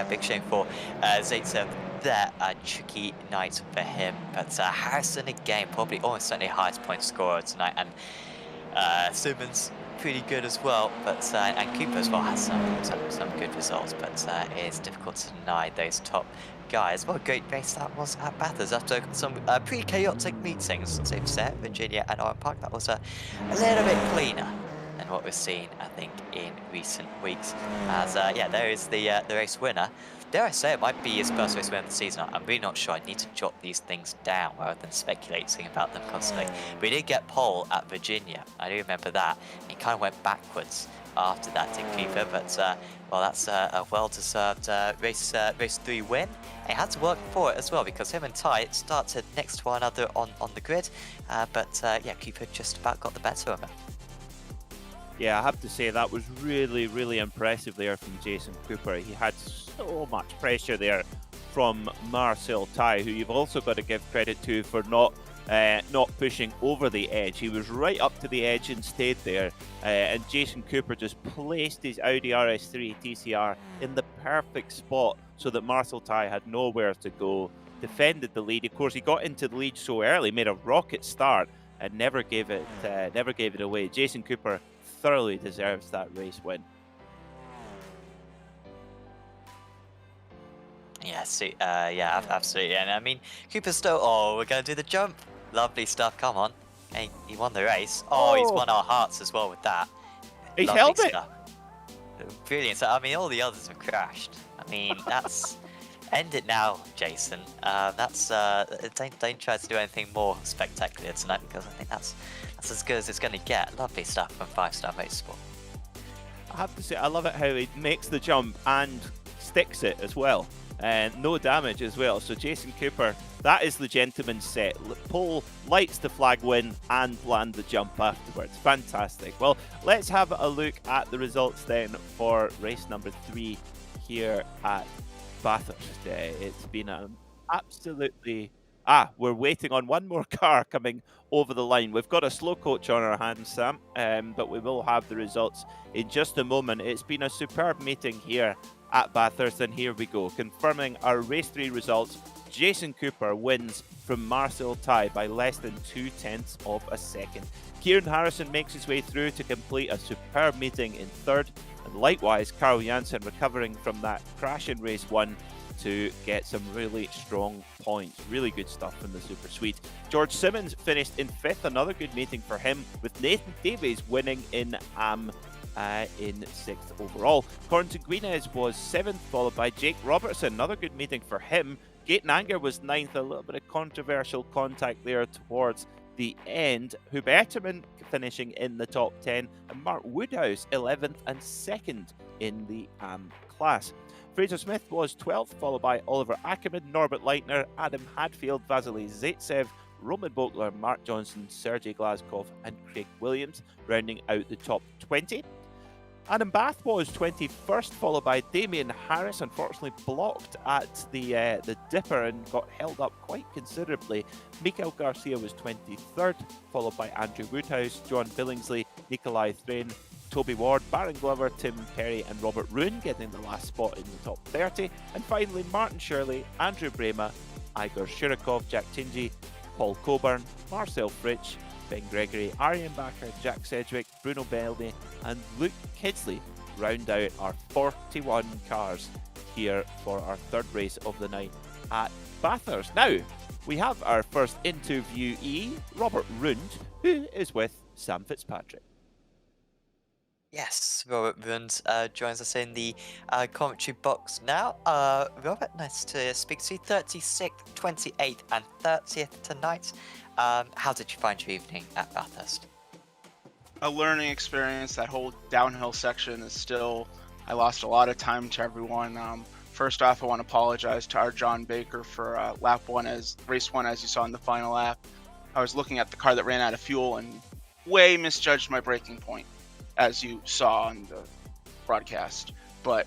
big shame for Zaitsev there. A tricky night for him. But Harrison again, probably almost certainly highest point scorer tonight. And Simmons pretty good as well, but and Cooper as well has some good results, but it is difficult to deny those top guys. What a great race that was at Bathurst after some pretty chaotic meetings. Safe set, Virginia and Oran Park. That was a little bit cleaner than what we've seen, I think, in recent weeks. As there is the race winner. Dare I say it might be his first race win of the season. I'm really not sure. I need to jot these things down rather than speculating about them constantly. We did get pole at Virginia. I do remember that. He kind of went backwards after that to Cooper, but well, that's a well-deserved race 3 win. He had to work for it as well because him and Ty started next to one another on the grid, but Cooper just about got the better of him. Yeah, I have to say that was really, really impressive there from Jason Cooper. He had so much pressure there from Marcel Ty, who you've also got to give credit to for not pushing over the edge. He was right up to the edge and stayed there. And Jason Cooper just placed his Audi RS3 TCR in the perfect spot so that Marcel Ty had nowhere to go. Defended the lead. Of course, he got into the lead so early, made a rocket start, and never gave it away. Jason Cooper thoroughly deserves that race win. Yeah, absolutely. And I mean, Cooper's still, we're going to do the jump. Lovely stuff, come on. Hey, he won the race. He's won our hearts as well with that. He Lovely held stuff. Brilliant. So, I mean, all the others have crashed. I mean, that's... End it now, Jason. Don't try to do anything more spectacular tonight because I think that's as good as it's going to get. Lovely stuff from 5-Star Motorsport. I have to say, I love it how he makes the jump and sticks it as well. And no damage as well. So Jason Cooper, that is the gentleman's set. Pole, lights the flag win and land the jump afterwards. Fantastic. Well, let's have a look at the results then for race number 3 here at Bathurst. It's been an absolutely... we're waiting on one more car coming over the line. We've got a slow coach on our hands, Sam, but we will have the results in just a moment. It's been a superb meeting here at Bathurst, and here we go. Confirming our race 3 results, Jason Cooper wins from Marcel Ty by less than 0.2 of a second. Kieran Harrison makes his way through to complete a superb meeting in 3rd, and likewise Carl Janssen recovering from that crash in race 1 to get some really strong points. Really good stuff from the Super Sweet. George Simmons finished in 5th, another good meeting for him, with Nathan Davies winning in 6th overall. Corentin Guinez was 7th, followed by Jake Robertson, another good meeting for him. Gaten Anger was 9th, a little bit of controversial contact there towards the end. Huberterman finishing in the top 10, and Mark Woodhouse 11th and 2nd in the class. Fraser Smith was 12th, followed by Oliver Ackerman, Norbert Leitner, Adam Hadfield, Vasily Zaitsev, Roman Bokler, Mark Johnson, Sergei Glazkov and Craig Williams, rounding out the top 20. Adam Bath was 21st, followed by Damien Harris, unfortunately blocked at the dipper and got held up quite considerably. Mikael Garcia was 23rd, followed by Andrew Woodhouse, John Billingsley, Nikolai Thrain, Toby Ward, Baron Glover, Tim Perry and Robert Roon getting the last spot in the top 30. And finally, Martin Shirley, Andrew Brema, Igor Shirikov, Jack Tingy, Paul Coburn, Marcel Fritsch, Ben Gregory, Arjen Bakker, Jack Sedgwick, Bruno Beldy and Luke Kidsley round out our 41 cars here for our 3rd race of the night at Bathurst. Now, we have our first interviewee, Robert Rund, who is with Sam Fitzpatrick. Yes, Robert Rund joins us in the commentary box now. Robert, nice to speak to you. 36th, 28th and 30th tonight. How did you find your evening at Bathurst? A learning experience. That whole downhill section is still... I lost a lot of time to everyone. First off, I want to apologize to our John Baker for race 1 as you saw in the final lap. I was looking at the car that ran out of fuel and way misjudged my braking point, as you saw on the broadcast. But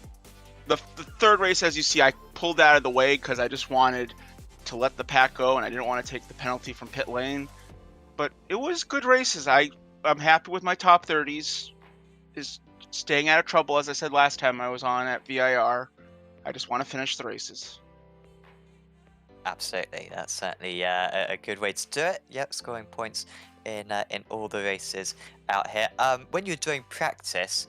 the third race, as you see, I pulled out of the way because I just wanted to let the pack go, and I didn't want to take the penalty from pit lane. But it was good races. I'm happy with my top 30s. Is staying out of trouble, as I said last time I was on at VIR. I just want to finish the races. Absolutely, that's certainly a good way to do it. Yep, scoring points in all the races out here. When you were doing practice,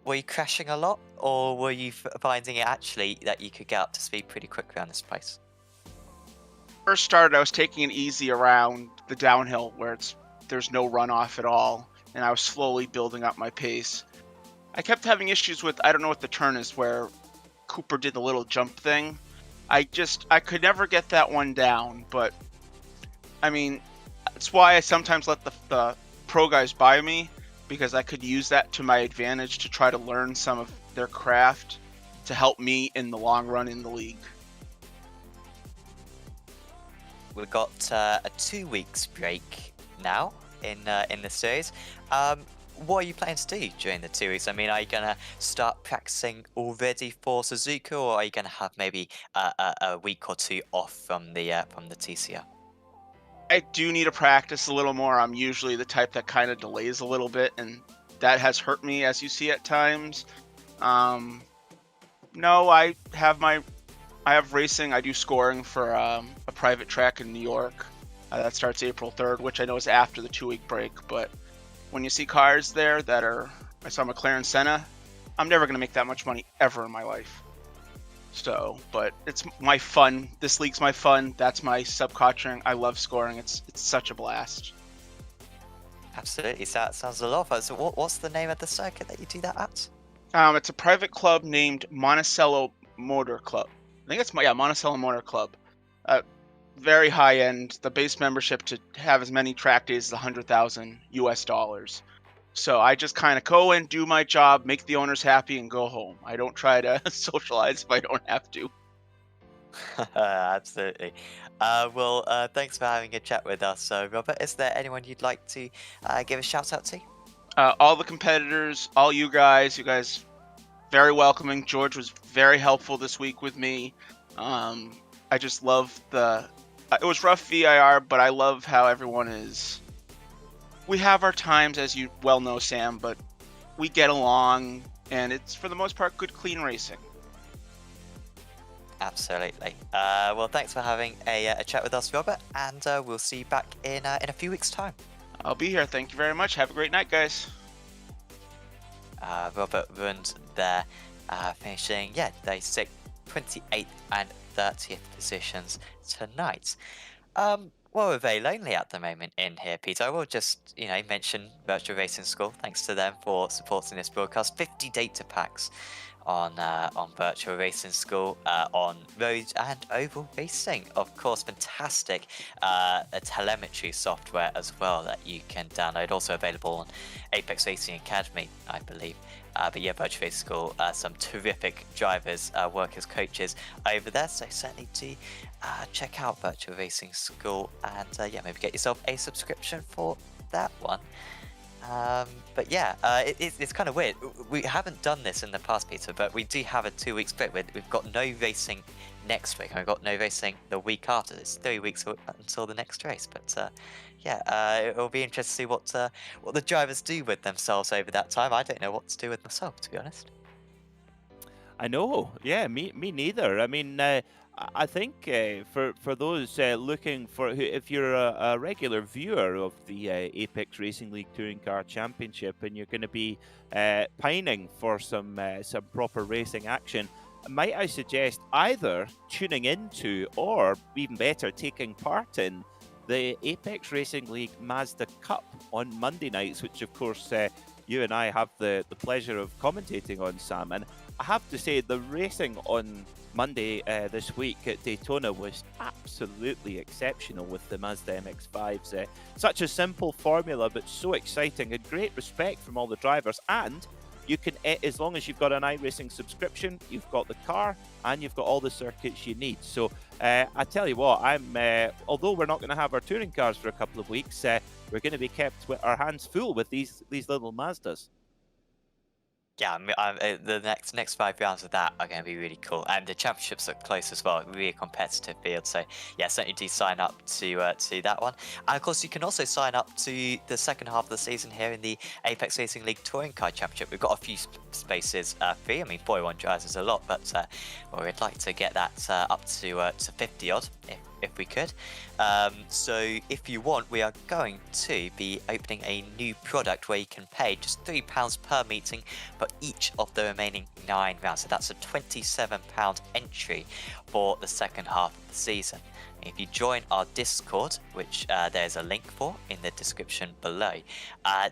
were you crashing a lot, or were you finding it actually that you could get up to speed pretty quick around this place? First started, I was taking it easy around the downhill where there's no runoff at all, and I was slowly building up my pace. I kept having issues with, I don't know what the turn is, where Cooper did the little jump thing. I could never get that one down, but I mean, that's why I sometimes let the pro guys buy me, because I could use that to my advantage to try to learn some of their craft to help me in the long run in the league. We've got a 2 weeks break now in the series. What are you planning to do during the 2 weeks? I mean, are you gonna start practicing already for Suzuka, or are you gonna have maybe a week or two off from the TCR? I do need to practice a little more. I'm usually the type that kind of delays a little bit, and that has hurt me, as you see at times. No, I have racing. I do scoring for a private track in New York. That starts April 3rd, which I know is after the 2 week break, but when you see cars there that are, I saw McLaren Senna, I'm never going to make that much money ever in my life. So, but it's my fun. This league's my fun. That's my subculturing. I love scoring. It's such a blast. Absolutely. So that sounds a lot of fun. So what's the name of the circuit that you do that at? It's a private club named Monticello Motor Club. I think it's Monticello Motor Club. Very high end. The base membership to have as many track days is $100,000 US. So I just kind of go in, do my job, make the owners happy, and go home. I don't try to socialize if I don't have to. Absolutely. Well, thanks for having a chat with us, Robert. Is there anyone you'd like to give a shout out to? All the competitors, all you guys very welcoming. George was very helpful this week with me. I just love it was rough VIR, but I love how everyone is. We have our times, as you well know, Sam, but we get along, and it's, for the most part, good, clean racing. Absolutely. Well, thanks for having a chat with us, Robert, and we'll see you back in a few weeks' time. I'll be here. Thank you very much. Have a great night, guys. Robert Rund there, finishing, day 6, 28th and 30th positions tonight. Well, we're very lonely at the moment in here, Peter. I will just, mention Virtual Racing School. Thanks to them for supporting this broadcast. 50 data packs on Virtual Racing School, on road and oval racing. Of course, fantastic telemetry software as well that you can download. Also available on Apex Racing Academy, I believe. But yeah, Virtual Racing School, some terrific drivers work as coaches over there. So certainly do check out Virtual Racing School, and maybe get yourself a subscription for that one. But yeah, it's kind of weird. We haven't done this in the past, Peter, but we do have a 2 week split. We've got no racing next week, and we've got no racing the week after. It's 3 weeks until the next race. But it'll be interesting to see what the drivers do with themselves over that time. I don't know what to do with myself, to be honest. I know. Yeah, me neither. I mean, I think for those looking for, if you're a regular viewer of the Apex Racing League Touring Car Championship, and you're going to be pining for some proper racing action, might I suggest either tuning into, or even better, taking part in the Apex Racing League Mazda Cup on Monday nights, which of course you and I have the pleasure of commentating on, Sam. And I have to say, the racing on Monday this week at Daytona was absolutely exceptional with the Mazda MX-5s. Such a simple formula, but so exciting, and great respect from all the drivers. And you can, as long as you've got an iRacing subscription, you've got the car and you've got all the circuits you need. So I tell you what, although we're not going to have our touring cars for a couple of weeks, we're going to be kept with our hands full with these little Mazdas. Yeah, the next 5 rounds of that are going to be really cool, and the championships are close as well. Really competitive field, so yeah, certainly do sign up to that one. And of course, you can also sign up to the second half of the season here in the Apex Racing League Touring Car Championship. We've got a few spaces free. I mean, 41 drivers is a lot, but well, we'd like to get that up to 50 odd if we could. So if you want, we are going to be opening a new product where you can pay just £3 per meeting for each of the remaining 9 rounds. So that's a £27 entry for the second half of the season. If you join our Discord, which there's a link for in the description below,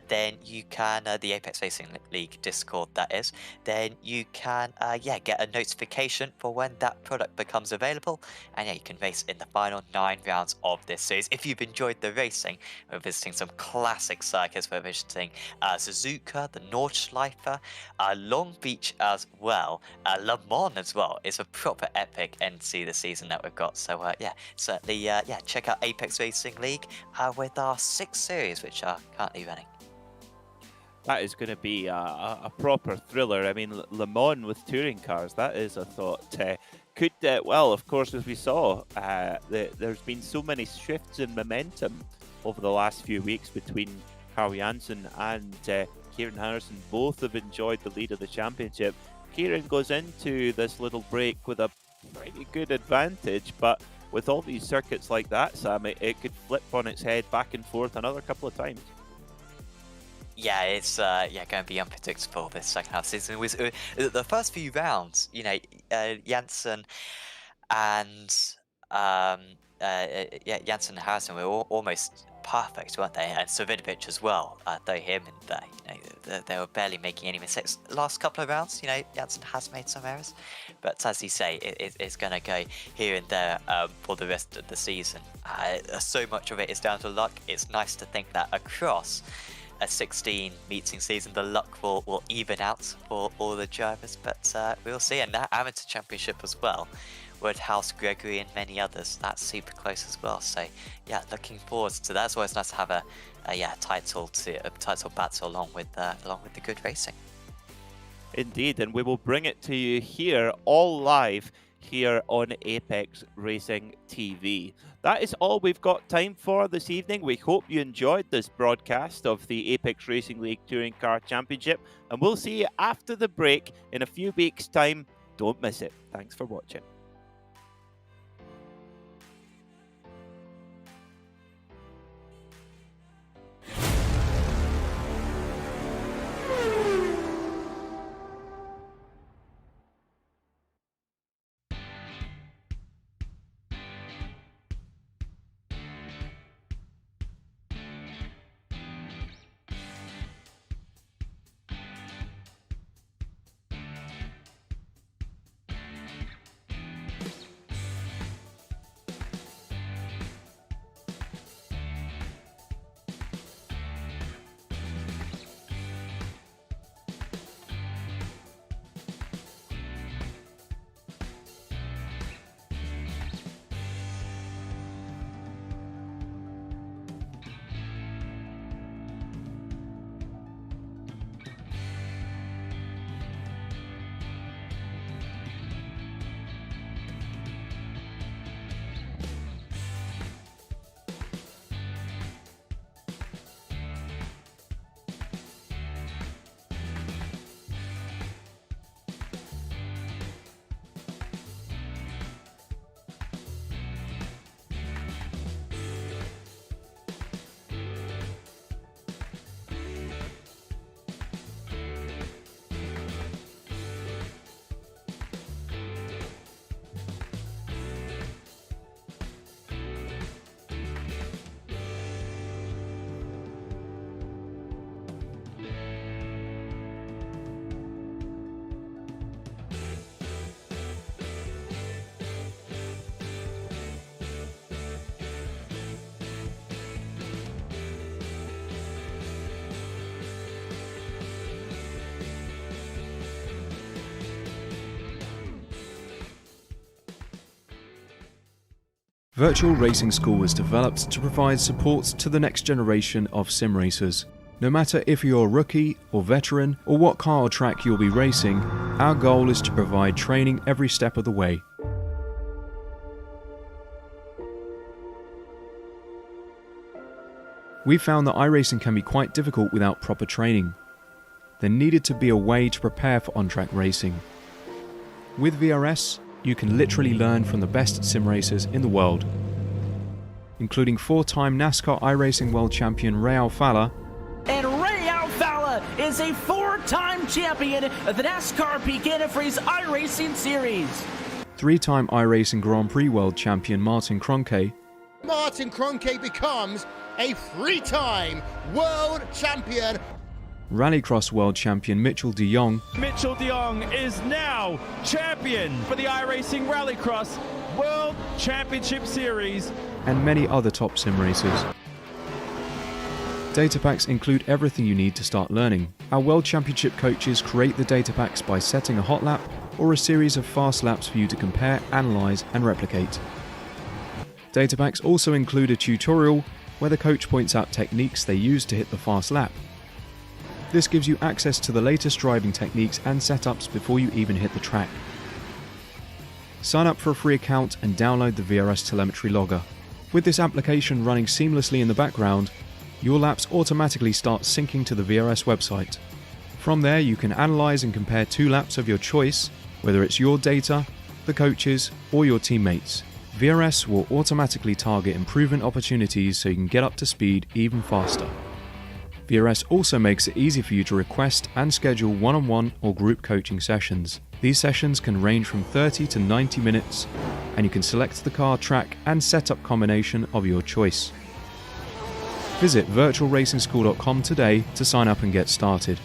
then you can, the Apex Racing League Discord that is, then you can get a notification for when that product becomes available, and yeah, you can race in the final 9 rounds of this series. If you've enjoyed the racing, we're visiting some classic circuits. We're visiting Suzuka, the Nordschleife, Long Beach as well, Le Mans as well. It's a proper epic end to the season that we've got, so yeah, certainly check out Apex Racing League with our 6th series, which are currently running. That is going to be a proper thriller. I mean, Le Mans with touring cars, that is a thought. Could, well, of course, as we saw, there's been so many shifts in momentum over the last few weeks between Carl Janssen and Kieran Harrison. Both have enjoyed the lead of the championship. Kieran goes into this little break with a pretty good advantage, but with all these circuits like that, Sam, it could flip on its head back and forth another couple of times. Yeah, it's going to be unpredictable this second half season. It was the first few rounds, you know, Janssen and Janssen and Harrison were almost perfect, weren't they? And Savinovic as well. Throw him in there. You know, they were barely making any mistakes. Last couple of rounds, you know, Janssen has made some errors, but as you say, it's going to go here and there for the rest of the season. So much of it is down to luck. It's nice to think that across a 16 meeting season, the luck will even out for all the drivers, but we'll see. And that amateur championship as well, Woodhouse, Gregory, and many others, that's super close as well. So yeah, looking forward to that. It's always nice to have a title battle along with the good racing. Indeed, and we will bring it to you here, all live here on Apex Racing TV. That is all we've got time for this evening. We hope you enjoyed this broadcast of the Apex Racing League Touring Car Championship, and we'll see you after the break in a few weeks' time. Don't miss it. Thanks for watching. Virtual Racing School was developed to provide support to the next generation of sim racers. No matter if you're a rookie or veteran or what car or track you'll be racing, our goal is to provide training every step of the way. We found that iRacing can be quite difficult without proper training. There needed to be a way to prepare for on-track racing. With VRS, you can literally learn from the best sim racers in the world, including 4-time NASCAR iRacing World Champion Ray Alfala. And Ray Alfala is a 4-time champion of the NASCAR Peak Antifreeze iRacing Series. 3-time iRacing Grand Prix World Champion Martin Kroenke. Martin Kroenke becomes a 3-time world champion. Rallycross World Champion Mitchell de Jong. Mitchell de Jong is now champion for the iRacing Rallycross World Championship Series. And many other top sim racers. Data packs include everything you need to start learning. Our World Championship coaches create the data packs by setting a hot lap or a series of fast laps for you to compare, analyze, and replicate. Data packs also include a tutorial where the coach points out techniques they use to hit the fast lap. This gives you access to the latest driving techniques and setups before you even hit the track. Sign up for a free account and download the VRS telemetry logger. With this application running seamlessly in the background, your laps automatically start syncing to the VRS website. From there, you can analyze and compare 2 laps of your choice, whether it's your data, the coaches, or your teammates. VRS will automatically target improvement opportunities so you can get up to speed even faster. VRS also makes it easy for you to request and schedule one-on-one or group coaching sessions. These sessions can range from 30 to 90 minutes, and you can select the car, track, and setup combination of your choice. Visit virtualracingschool.com today to sign up and get started.